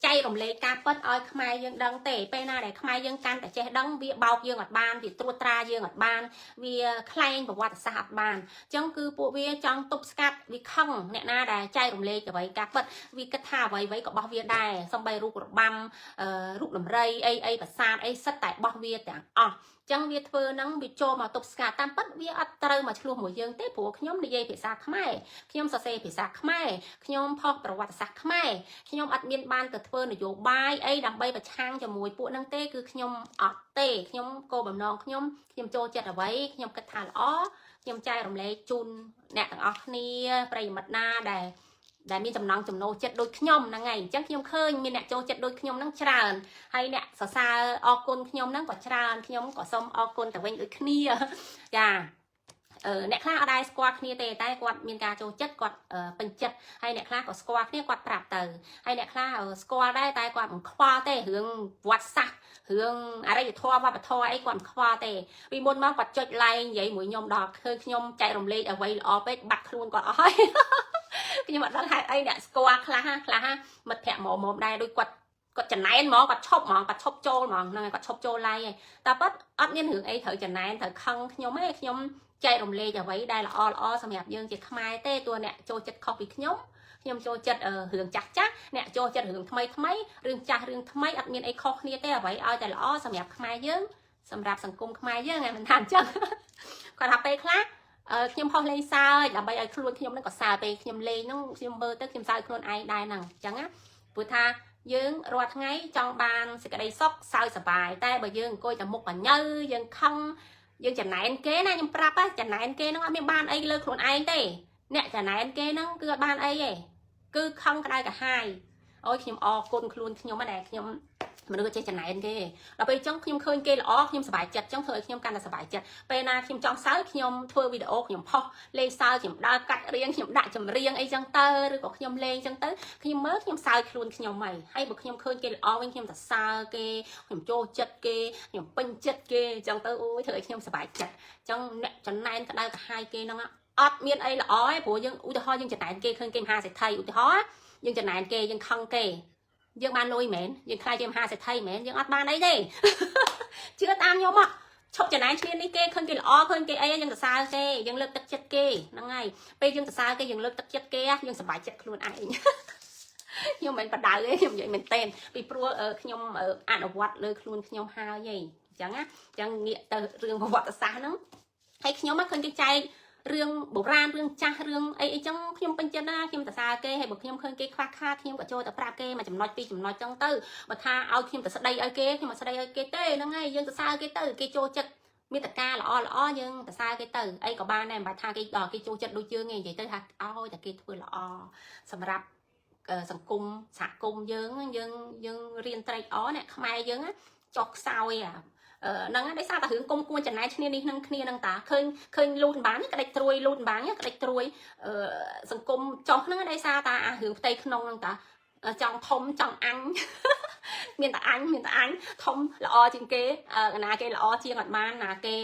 S1: ចៃរំលែកការពិតឲ្យខ្មែរយើងដឹងទេពេលណាដែលខ្មែរយើងកាន់តែចេះដឹងវាបោកយើងអត់បានវាត្រួតត្រាយើងអត់បានវាខ្លែងប្រវត្តិសាស្ត្រអត់បានអញ្ចឹងគឺពួកវាចង់ទប់ស្កាត់វាខឹងអ្នកណាដែលចៃរំលែកអ្វីការពិតវាគិតថាអ្វីក៏បោះវាដែរសំបីរូបរបាំរូបដំរីអីប្រាសាទអីសិតតែបោះវាទាំងអស់ចឹងវាធ្វើហ្នឹងវាចូលមកទប់ស្កាត់តាមពិតវាអត់ត្រូវមកឆ្លោះមួយយើងទេព្រោះខ្ញុំនិយាយភាសាខ្មែរខ្ញុំសរសេរភាសាខ្មែរខ្ញុំផុសប្រវត្តិសាស្ត្រខ្មែរខ្ញុំអត់មានបានទៅធ្វើនយោបាយអីដើម្បីប្រឆាំងជាមួយពួកហ្នឹងទេគឺខ្ញុំអត់ទេខ្ញុំគោលបំណងខ្ញុំចូលចិត្តអ្វីខ្ញុំគិតថាល្អខ្ញុំចែករំលែកជូនអ្នកទាំងអស់គ្នាប្រិយមិត្តណាដែលមានចំណងចំណូលចិត្តដូចខ្ញុំហ្នឹងហើយអញ្ចឹងខ្ញុំឃើញមានអ្នកចូលចិត្តដូចខ្ញុំហ្នឹងច្រើនហើយអ្នកសរសើរអរគុណខ្ញុំហ្នឹងក៏ច្រើនខ្ញុំក៏សូមអរគុណទៅវិញដូចគ្នាចាអ្នកខ្លះអត់ដែរស្គាល់គ្នាទេតែគាត់មានការចូលចិត្តគាត់ពេញចិត្តហើយអ្នកខ្លះក៏ស្គាល់គ្នាគាត់ប្រាប់ទៅហើយអ្នកខ្លះស្គាល់ដែរតែគាត់មិនខ្វល់ទេរឿងវត្តសាស្ត្ររឿងអរិយធម៌វប្បធម៌អីគាត់មិនខ្វល់ទេពីមុនមកគាត់ចុច like និយាយមួយខ្ញុំដល់ឃើញខ្ញុំចែករំលែកអ្វីល្អពេកបាត់ខ្លួនគាត់អស់ហើយខ្ញុំអត់ដឹងហេតុអីអ្នកស្គាល់ខ្លះមិត្តភក្តិមកដែរដូចគាត់ចំណែនហ្មងគាត់ឈប់ចូលហ្មងហ្នឹងគាត់ឈប់ចូល like ឯងតែប៉ិតអត់មានរឿងអីត្រូវចំណែនត្រូវខឹងខ្ញុំទេខ្ញុំចែករំលែកអ្វីដែលល្អសម្រាប់យើងជាខ្មែរទេតួអ្នកចូលចិត្តខុសពីខ្ញុំចូលចិត្តរឿងចាស់អ្នកចូលចិត្តរឿងថ្មីរឿងចាស់រឿងថ្មីអត់មានអីខុសគ្នាទេអ្វីឲ្យតែល្អសម្រាប់ខ្មែរយើងសម្រាប់សង្គមខ្មែរយើងឯងមិនថាអញ្ចឹងគាត់ថាពេលខ្លះខ្ញុំផុសលេងសើចដើម្បីឲ្យខ្លួនខ្ញុំនឹងក៏សើពេលខ្ញុំលេងហ្នឹងខ្ញុំមើលទៅខ្ញុំសើចខ្លួនឯងដែរហ្នឹងអញ្ចឹងណាព្រោះថាយើងរាល់ថ្ងៃចង់បានសេចក្តីសុខសើចសប្បាយតែបើយើងអង្គុយតែមុខកញើយើងខឹងយើងចំណែនគេណាខ្ញុំប្រាប់ចំណែនគេហ្នឹងអត់មានបានអីលើខ្លួនឯងទេអ្នកចំណែនគេហ្នឹងគឺអត់បានអីទេគឺខឹងក្តៅកាហាយអូយខ្ញុំអរគុណខ្លួនខ្ញុំដែរខ្ញុំមនុស្សចេះចំណែនគេដល់ពេលអញ្ចឹងខ្ញុំឃើញគេល្អខ្ញុំសប្បាយចិត្តអញ្ចឹងធ្វើឲ្យខ្ញុំកាន់តែសប្បាយចិត្តពេលណាខ្ញុំចង់សើចខ្ញុំធ្វើវីដេអូខ្ញុំផុសលេងសើចខ្ញុំដើរកាត់រៀងខ្ញុំដាក់ចម្រៀងអីចឹងទៅឬក៏ខ្ញុំលេងអញ្ចឹងទៅខ្ញុំមើលខ្ញុំសើចខ្លួនខ្ញុំហើយបើខ្ញុំឃើញគេល្អវិញខ្ញុំសរសើរគេខ្ញុំចូលចិត្តគេខ្ញុំពេញចិត្តគេអញ្ចឹងទៅអូយធ្វើឲ្យខ្ញុំសប្បាយចិត្តអញ្ចឹងអ្នកចំណែនក្តៅកាហាយគេហ្នឹងអត់មានអីល្អទេព្រោះយើងឧទាហរណ៍យើងចំណែនគេឃើញគេមហាសេដ្ឋីឧទាហរណ៍យើងចំណែនគេយើងខឹងគេយើងបានលុយមែនយើងខ្លាចជាមហាសេដ្ឋីមែនយើងអត់បានអីទេជឿតាមខ្ញុំមកឈប់ចំណែនឈ្នានេះគេឃើញគេល្អឃើញគេអីយើងសរសើរគេយើងលើកទឹកចិត្តគេហ្នឹងហើយពេលយើងសរសើរគេយើងលើកទឹកចិត្តគេយើងសប្បាយចិត្តខ្លួនឯងខ្ញុំមិនបដៅទេខ្ញុំនិយាយមែនតើពីព្រោះខ្ញុំអនុវត្តលើខ្លួនខ្ញុំហើយអញ្ចឹងណាអញ្ចឹងងាកទៅរឿងប្រវត្តិសាស្ត្រហ្នឹងហើយខ្ញុំឃើញគេចែករឿងបុរាណរឿងចាស់រឿងអីចឹងខ្ញុំពេញចិត្តណាខ្ញុំសរសើរគេហើយបើខ្ញុំឃើញគេខ្វះខាតខ្ញុំក៏ចូលទៅប្រាប់គេមួយចំណុចពីរចំណុចចឹងទៅបើថាឲ្យខ្ញុំទៅស្ដីឲ្យគេខ្ញុំមិនស្ដីឲ្យគេទេហ្នឹងហើយយើងសរសើរគេទៅគេចូលចិត្តមេត្តាល្អយើងសរសើរគេទៅអីក៏បានដែរមិនបាច់ថាគេដល់គេចូលចិត្តដូចយើងទេនិយាយទៅថាឲ្យតែគេធ្វើល្អសម្រាប់សង្គមសហគមន៍យើងរៀនត្រេកអរអ្នកខ្មែរយើងចុះខ្សោយហ្នឹងដោយសារតែរឿងគុំគួរចំណែនឈ្នានេះនឹងគ្នានឹងតាឃើញលូតបានក្តិចត្រួយលូតបានក្តិចត្រួយសង្គមចុះហ្នឹងដោយសារតែរឿងផ្ទៃក្នុងហ្នឹងតាចង់ធំចង់អញមានតែអញធំល្អជាងគេណាគេល្អជាងអត់បានណាគេ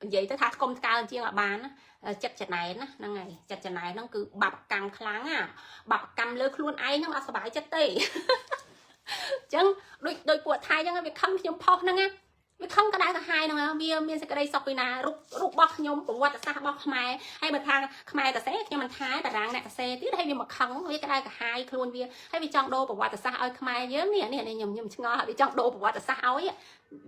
S1: និយាយទៅថាស្គមស្កើជាងអត់បានចិត្តចំណែនណាហ្នឹងហើយចិត្តចំណែនហ្នឹងគឺបាបកម្មខ្លាំងបាបកម្មលើខ្លួនឯងហ្នឹងអត់សុបាយចិត្តទេចឹងដូចពួកថៃចឹងវាខំខ្ញុំផុសហ្នឹងណា វាខំកដៅកាហាយហ្នឹងវាមានសេចក្តីសុខពីណារូបរបស់ខ្ញុំប្រវត្តិសាស្ត្ររបស់ខ្មែរហើយបើថាខ្មែរតសេខ្ញុំមិនថាតារាងអ្នកតសេទៀតហើយវាមកខឹងវាកដៅកាហាយខ្លួនវាហើយវាចង់ដូរប្រវត្តិសាស្ត្រឲ្យខ្មែរយើងនេះខ្ញុំឆ្ងល់ហើយវាចង់ដូរប្រវត្តិសាស្ត្រឲ្យ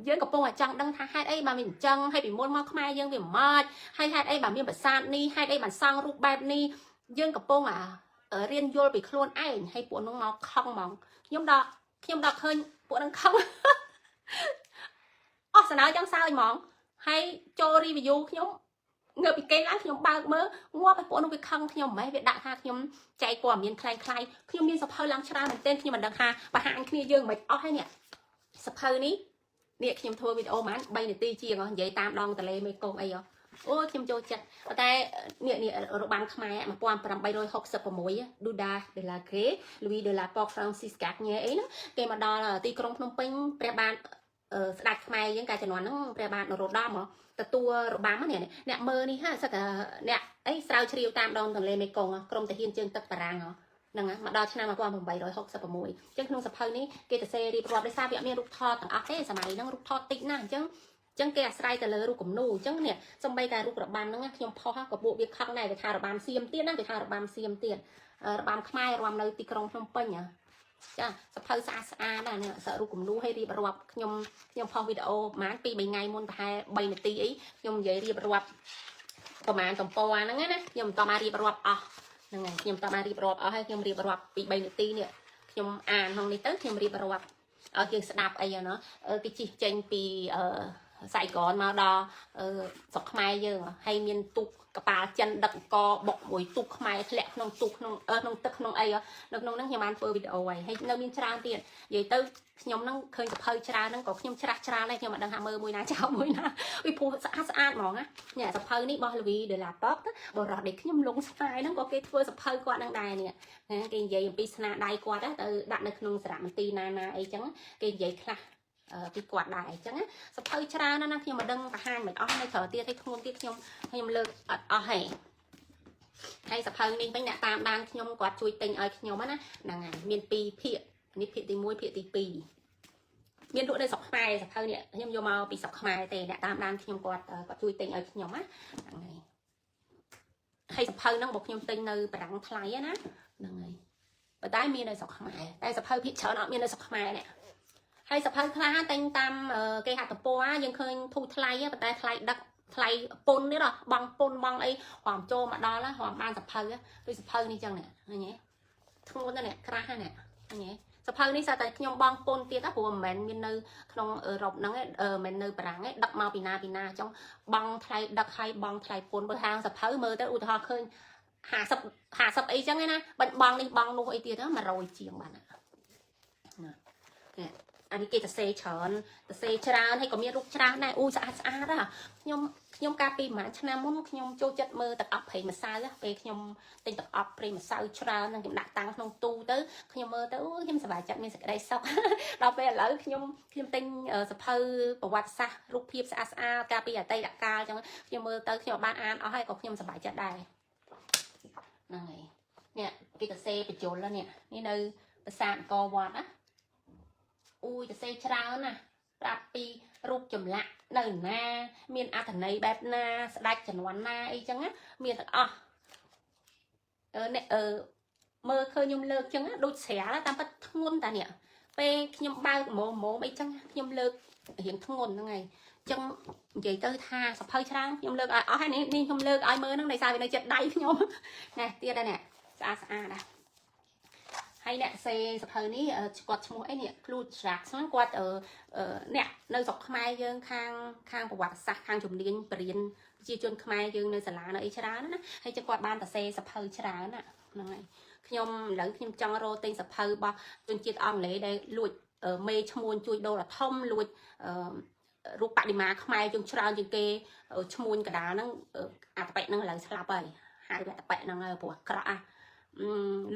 S1: យើងកំពុងតែចង់ដឹងថាហេតុអីបើមានអញ្ចឹងហើយពីមុនមកខ្មែរយើងវាម៉េចហើយហេតុអីបើមានប្រាសាទនេះហេតុអីបានសង់រូបបែបនេះយើងកំពុងរៀនយល់ពីខ្លួនឯងហើយពួកនោះមកខឹងហ្មងខ្ញុំដល់ឃើញពួកនឹងខឹងអស់សំណើចង់សើចហ្មងហើយចូល review ខ្ញុំងើបពីគេឡើងខ្ញុំបើកមើលងាប់ឲ្យពួកនោះវាខឹងខ្ញុំហ្មងវាដាក់ថាខ្ញុំចែកព័ត៌មានคล้ายខ្ញុំមានសភៅឡើងច្រើនមែនទែនខ្ញុំមិនដឹងថាបរិហាគ្នាយើងមិនអស់ហើយនេះសភៅនេះខ្ញុំធ្វើវីដេអូបាន3នាទីជាងនិយាយតាមដងទន្លេមេគង្គអីអូខ្ញុំចូលចិត្តតែនេះរបាំខ្មែរ1866 Duda de la Grey Louis de la Porte Francis Garnier អីហ្នឹងគេមកដល់ទីក្រុងភ្នំពេញព្រះបាទស្ដេចខ្មែរយើងកាលជំនាន់ហ្នឹងព្រះបាទនរោត្តមទទួលរបាំនេះអ្នកមើលនេះហាសឹកអ្នកអីស្រាវជ្រាវតាមដងទន្លេមេគង្គក្រុមទាហានជើងទឹកបារាំងហ្នឹងមកដល់ឆ្នាំ1866អញ្ចឹងក្នុងសភៅនេះគេទៅសេរៀបរាប់ដោយសារវាអត់មានរូបថតទាំងអស់ទេសម័យហ្នឹងរូបថតតិចណាស់អញ្ចឹងគេអាស្រ័យទៅលើរូបគំនូរអញ្ចឹងនេះសំបីតែរូបរបាំហ្នឹងខ្ញុំផុសក៏ពួកវាខឹងដែរគេថារបាំសៀមទៀតណាគេថារបាំសៀមទៀតរបាំខ្មែររបាំនៅទីក្រុងភ្នំពេញចាសភៅស្អាតណាស់នេះសរូបគំនូរឲ្យរៀបរាប់ខ្ញុំផុសវីដេអូប្រហែល2-3ថ្ងៃមុនប្រហែល3នាទីអីខ្ញុំនិយាយរៀបរាប់ប្រហែលទំព័រហ្នឹងណាខ្ញុំមិនតមករៀបរាប់អស់ហ្នឹងហើយខ្ញុំតមករៀបរាប់អស់ហើយខ្ញុំរៀបរាប់2-3នាទីនេះខ្ញុំអានក្នុងនេះទៅខ្ញុំរៀបរាប់ឲ្យយើងស្ដាប់អីគេជិះចេញពីសៃកនមកដល់ស្រុកខ្មែរយើងហើយមានទូកកប៉ាល់ចិនដឹកកបុកមួយទូកខ្មែរធ្លាក់ក្នុងទូកក្នុងទឹកក្នុងអីនៅក្នុងហ្នឹងខ្ញុំបានធ្វើវីដេអូហើយនៅមានច្រើនទៀតនិយាយទៅខ្ញុំហ្នឹងឃើញសភៅច្រើនហ្នឹងក៏ខ្ញុំច្រាស់ច្រើនដែរខ្ញុំមិនដឹងថាមើលមួយណាចោលមួយណាពីព្រោះស្អាតហ្មងណានេះសភៅនេះរបស់ Louis de la Porte បរិះដែលខ្ញុំលងស្ដាយហ្នឹងក៏គេធ្វើសភៅគាត់ហ្នឹងដែរនេះណាគេនិយាយអំពីស្នាដៃគាត់ទៅដាក់នៅក្នុងសារមន្ទីរណាអីចឹងគេនិយាយខ្លះពីគាត់ដែរអញ្ចឹងសភៅច្រើនណាស់ខ្ញុំមិនដឹងបង្ហាញមិនអស់នៅត្រូវទៀតឲ្យធ្ងន់ទៀតខ្ញុំលើកអត់អស់ហើយសភៅនេះវិញអ្នកតាមដានខ្ញុំគាត់ជួយទិញឲ្យខ្ញុំណាហ្នឹងហើយមាន2ភាគនេះភាគទី1ភាគទី2មានលក់នៅស្រុកខ្មែរសភៅនេះខ្ញុំយកមកពីស្រុកខ្មែរទេអ្នកតាមដានខ្ញុំគាត់ជួយទិញឲ្យខ្ញុំណាហ្នឹងហើយសភៅហ្នឹងបើខ្ញុំទិញនៅបារាំងថ្លៃណាហ្នឹងហើយប៉ុន្តែមាននៅស្រុកខ្មែរតែសភៅភាគច្រើនអត់មាននៅស្រុកខ្មែរនេះហើយសភៅខ្លះតែងតាមគេហទំព័រយើងឃើញធូរថ្លៃប៉ុន្តែថ្លៃដឹកថ្លៃពុននេះបងពុនបងអីហមចូលមកដល់ហមបានសភៅដូចសភៅនេះចឹងនេះឃើញទេធ្ងន់ណាស់នេះក្រាស់ណាស់ឃើញទេសភៅនេះតែខ្ញុំបងពុនទៀតព្រោះមិនមែនមាននៅក្នុងអឺរ៉ុបហ្នឹងមិននៅបារាំងដឹកមកពីណាអញ្ចឹងបងថ្លៃដឹកហើយបងថ្លៃពុនបើហាងសភៅមើលទៅឧទាហរណ៍ឃើញ50អីចឹងណាបាញ់បងនេះបងនោះអីទៀត100ជាងបានណាអានេះគេទៅសេច្រើនហើយក៏មានរូបច្រើនដែរអូស្អាតខ្ញុំកាលពីប្រហែលឆ្នាំមុនខ្ញុំចូលចិត្តមើលទឹកអប់ប្រេងម្សៅពេលខ្ញុំទិញទឹកអប់ប្រេងម្សៅច្រើនខ្ញុំដាក់តាំងក្នុងទូទៅខ្ញុំមើលទៅខ្ញុំសប្បាយចិត្តមានសេចក្តីសុខដល់ពេលឥឡូវខ្ញុំទិញសភៅប្រវត្តិសាស្ត្ររូបភាពស្អាតកាលពីអតីតកាលអញ្ចឹងខ្ញុំមើលទៅខ្ញុំបានអានអស់ហើយក៏ខ្ញុំសប្បាយចិត្តដែរហ្នឹងហើយនេះគេទៅសេបញ្ជុលនេះនៅប្រាសាទអង្គរវត្តណាអូយទៅសេច្រើនណាប្រាប់ពីរូបចម្លាក់នៅណាមានអត្ថន័យបែបណាស្ដេចជំនាន់ណាអីចឹងណាមានទាំងអស់មើលឃើញខ្ញុំលើកចឹងដូចស្រាលតាមពិតធ្ងន់តានេះពេលខ្ញុំបើកម៉មអីចឹងខ្ញុំលើករៀងធ្ងន់ហ្នឹងហើយចឹងនិយាយទៅថាសភៅច្រើនខ្ញុំលើកឲ្យអស់ហើយនេះខ្ញុំលើកឲ្យមើលហ្នឹងដោយសារវានៅចិត្តដៃខ្ញុំណាទៀតដែរនេះស្អាតណាហើយអ្នកសេសភៅនេះគាត់ឈ្មោះអីនេះ Claude Jacques ហ្នឹងគាត់អ្នកនៅស្រុកខ្មែរយើងខាងប្រវត្តិសាស្ត្រខាងជំនាញបរិញ្ញាប្រជាជនខ្មែរយើងនៅសាលានៅអីច្រើនណាហើយចឹងគាត់បានទៅសេសភៅច្រើនណាហ្នឹងហើយខ្ញុំឥឡូវខ្ញុំចង់រកទិញសភៅរបស់ជនជាតិអង់គ្លេសដែលលួចមេឈ្មោះជួយដូរធំលួចរូបបដិមាខ្មែរយើងច្រើនជាងគេឈ្មោះកដាលហ្នឹងអាតប៉ិហ្នឹងឥឡូវស្លាប់ហើយហើយអាតប៉ិហ្នឹងហើយព្រោះក្រក់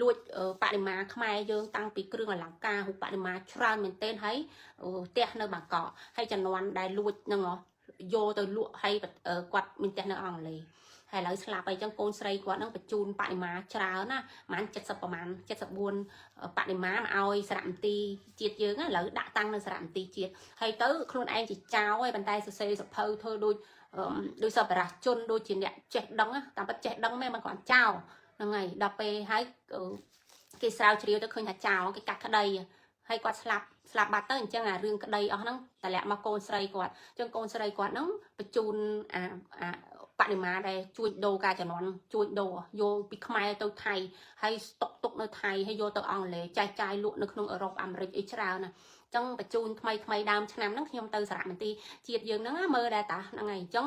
S1: លួចបដិមាខ្មែរយើងតាំងពីគ្រឿងអលង្ការរូបបដិមាច្រើនមែនទែនហើយផ្ទះនៅបាងកកហើយចំនួនដែលលួចហ្នឹងយកទៅលក់ហើយគាត់មានផ្ទះនៅអង់គ្លេស ហើយឥឡូវស្លាប់ហើយចឹងកូនស្រីគាត់នឹងបញ្ជូនបដិមាច្រើនណាប្រហែល70ប្រហែល74បដិមាមកឲ្យសារមន្ទីរជាតិយើងឥឡូវដាក់តាំងនៅសារមន្ទីរជាតិហើយទៅខ្លួនឯងជាចៅហើយប៉ុន្តែសរសេរសភៅធ្វើដូចសពរាជនដូចជាអ្នកចេះដឹងតាមពិតចេះដឹងមែនមិនគ្រាន់ចោលហ្នឹងហើយដល់ពេលហើយគេស្រាវជ្រាវទៅឃើញថាចោលគេកាត់ក្តីហើយគាត់ស្លាប់បាត់ទៅអញ្ចឹងអារឿងក្តីអស់ហ្នឹងតម្លាក់មកកូនស្រីគាត់អញ្ចឹងកូនស្រីគាត់ហ្នឹងបញ្ជូនអាបដិមាដែលជួញដូរការជំនាន់ជួញដូរយកពីខ្មែរទៅថៃហើយស្តុកទុកនៅថៃហើយយកទៅអង់គ្លេសចែកចាយលក់នៅក្នុងអឺរ៉ុបអាមេរិកអីច្រើនណាចឹងបញ្ជូនថ្មីដើមឆ្នាំហ្នឹងខ្ញុំទៅសារមន្ទីរជាតិយើងហ្នឹងមើលដែរតាហ្នឹងហើយអញ្ចឹង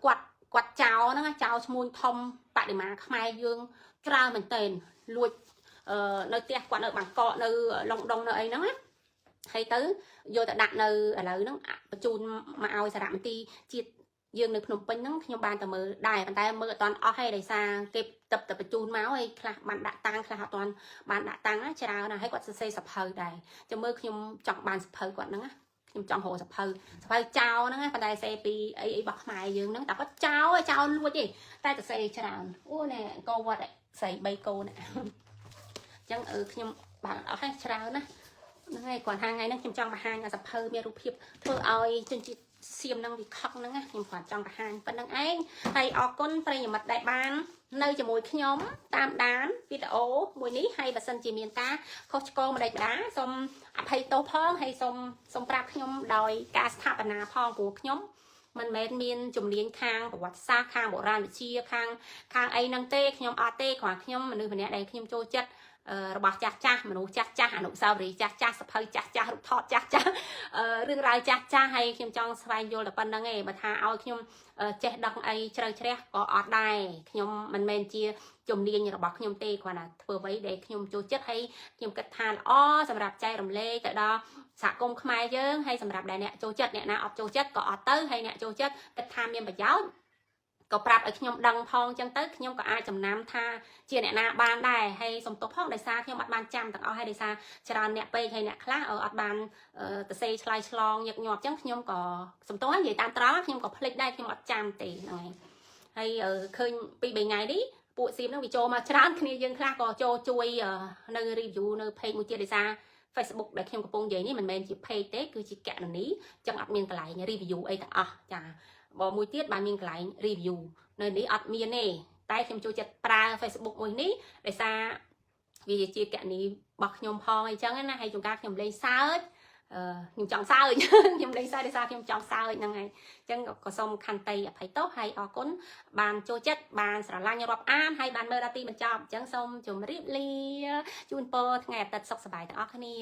S1: គាត់ចោលហ្នឹងចោលឈ្មោះធំបដិមាខ្មែរយើងច្រើនមែនទែនលួចនៅផ្ទះគាត់នៅបាងកកនៅឡុងដុងនៅអីហ្នឹងណាហើយទៅយកទៅដាក់នៅឥឡូវហ្នឹងបញ្ជូនមកឲ្យសារមន្ទីរជាតិយើងនៅភ្នំពេញហ្នឹងខ្ញុំបានតែមើលដែរប៉ុន្តែមើលអត់ទាន់អស់ទេដោយសារគេទឹកតែបញ្ជូនមកហើយខ្លះបានដាក់តាំងខ្លះអត់ទាន់បានដាក់តាំងណាច្រើនណាស់ហើយគាត់សរសេរសភៅដែរចាំមើលខ្ញុំចង់បានសភៅគាត់ហ្នឹងណាខ្ញុំចង់រកសភៅចោលហ្នឹងណាប៉ុន្តែសេពីអីរបស់ខ្មែរយើងហ្នឹងតែគាត់ចោលលួចទេតែសរសេរច្រើនអូណែអង្គវត្តស្រី3កូនណាអញ្ចឹងខ្ញុំបានអស់ហើយច្រើនណាហ្នឹងហើយគាត់ថាថ្ងៃហ្នឹងខ្ញុំចង់បង្ហាញសភៅមានរូបភាពធ្វើឲ្យជនជាតិសៀមហ្នឹងវាខកហ្នឹងណាខ្ញុំគាត់ចង់បង្ហាញប៉ុណ្្នឹងឯងហើយអរគុណប្រិយមិត្តដែលបាននៅជាមួយខ្ញុំតាមដានវីដេអូមួយនេះហើយបើសិនជាមានការខុសឆ្គងម្ដេចម្ដាសូមអភ័យទោសផងហើយសូមប្រាប់ខ្ញុំដោយការស្ថាបនាផងព្រោះខ្ញុំមិនមែនមានជំនាញខាងប្រវត្តិសាស្ត្រខាងបុរាណវិទ្យាខាងអីហ្នឹងទេខ្ញុំអត់ទេគ្រាន់ខ្ញុំមនុស្សម្នាក់ដែលខ្ញុំចូលចិត្តរបស់ចាស់មនុស្សចាស់អនុស្សាវរីយ៍ចាស់សភៅចាស់រូបថតចាស់រឿងរ៉ាវចាស់ហើយខ្ញុំចង់ស្វែងយល់តែប៉ុណ្្នឹងឯងបើថាឲ្យខ្ញុំចេះដឹងអីជ្រៅជ្រះក៏អត់ដែរខ្ញុំមិនមែនជាជំនាញរបស់ខ្ញុំទេគ្រាន់តែធ្វើអ្វីដែលខ្ញុំចូលចិត្តហើយខ្ញុំគិតថាល្អសម្រាប់ចែករំលែកទៅដល់សហគមន៍ខ្មែរយើងហើយសម្រាប់ដែលអ្នកចូលចិត្តអ្នកណាអត់ចូលចិត្តក៏អត់ទៅហើយអ្នកចូលចិត្តគិតថាមានប្រយោជន៍ក៏ប្រាប់ឲ្យខ្ញុំដឹងផងចឹងទៅខ្ញុំក៏អាចចំណាំថាជាអ្នកណាបានដែរហើយសំទោសផងដោយសារខ្ញុំអត់បានចាំទាំងអស់ហើយដោយសារច្រើនអ្នកពេកហើយអ្នកខ្លះអត់បានទៅសេឆ្លើយឆ្លងញឹកញាប់ចឹងខ្ញុំក៏សំទោសហើយនិយាយតាមត្រង់ខ្ញុំក៏ភ្លេចដែរខ្ញុំអត់ចាំទេហ្នឹងហើយឃើញពី3ថ្ងៃនេះពួកសៀមហ្នឹងវាចូលមកច្រើនគ្នាយើងខ្លះក៏ចូលជួយនៅ review នៅ page មួយទៀតដោយសារ Facebook ដែលខ្ញុំកំពុងនិយាយនេះមិនមែនជា page ទេគឺជាកណនីចឹងអត់មានកន្លែង review អីទាំងអស់ចាបើមួយទៀតបានមានកន្លែង review នៅនេះអត់មានទេតែខ្ញុំចូលចិត្តប្រើ Facebook មួយនេះដោយសារវាជាកណនីរបស់ខ្ញុំផងអីចឹងណាហើយជួនកាលខ្ញុំលេងសើចខ្ញុំចង់សើចខ្ញុំលេងសើចដោយសារខ្ញុំចង់សើចហ្នឹងហើយអញ្ចឹងក៏សូមខន្តីអភ័យទោសហើយអរគុណបានចូលចិត្តបានស្រឡាញ់រាប់អានហើយបានមើលដល់ទីបញ្ចប់អញ្ចឹងសូមជម្រាបលាជូនពរថ្ងៃអាទិត្យសុខសប្បាយទាំងអស់គ្នា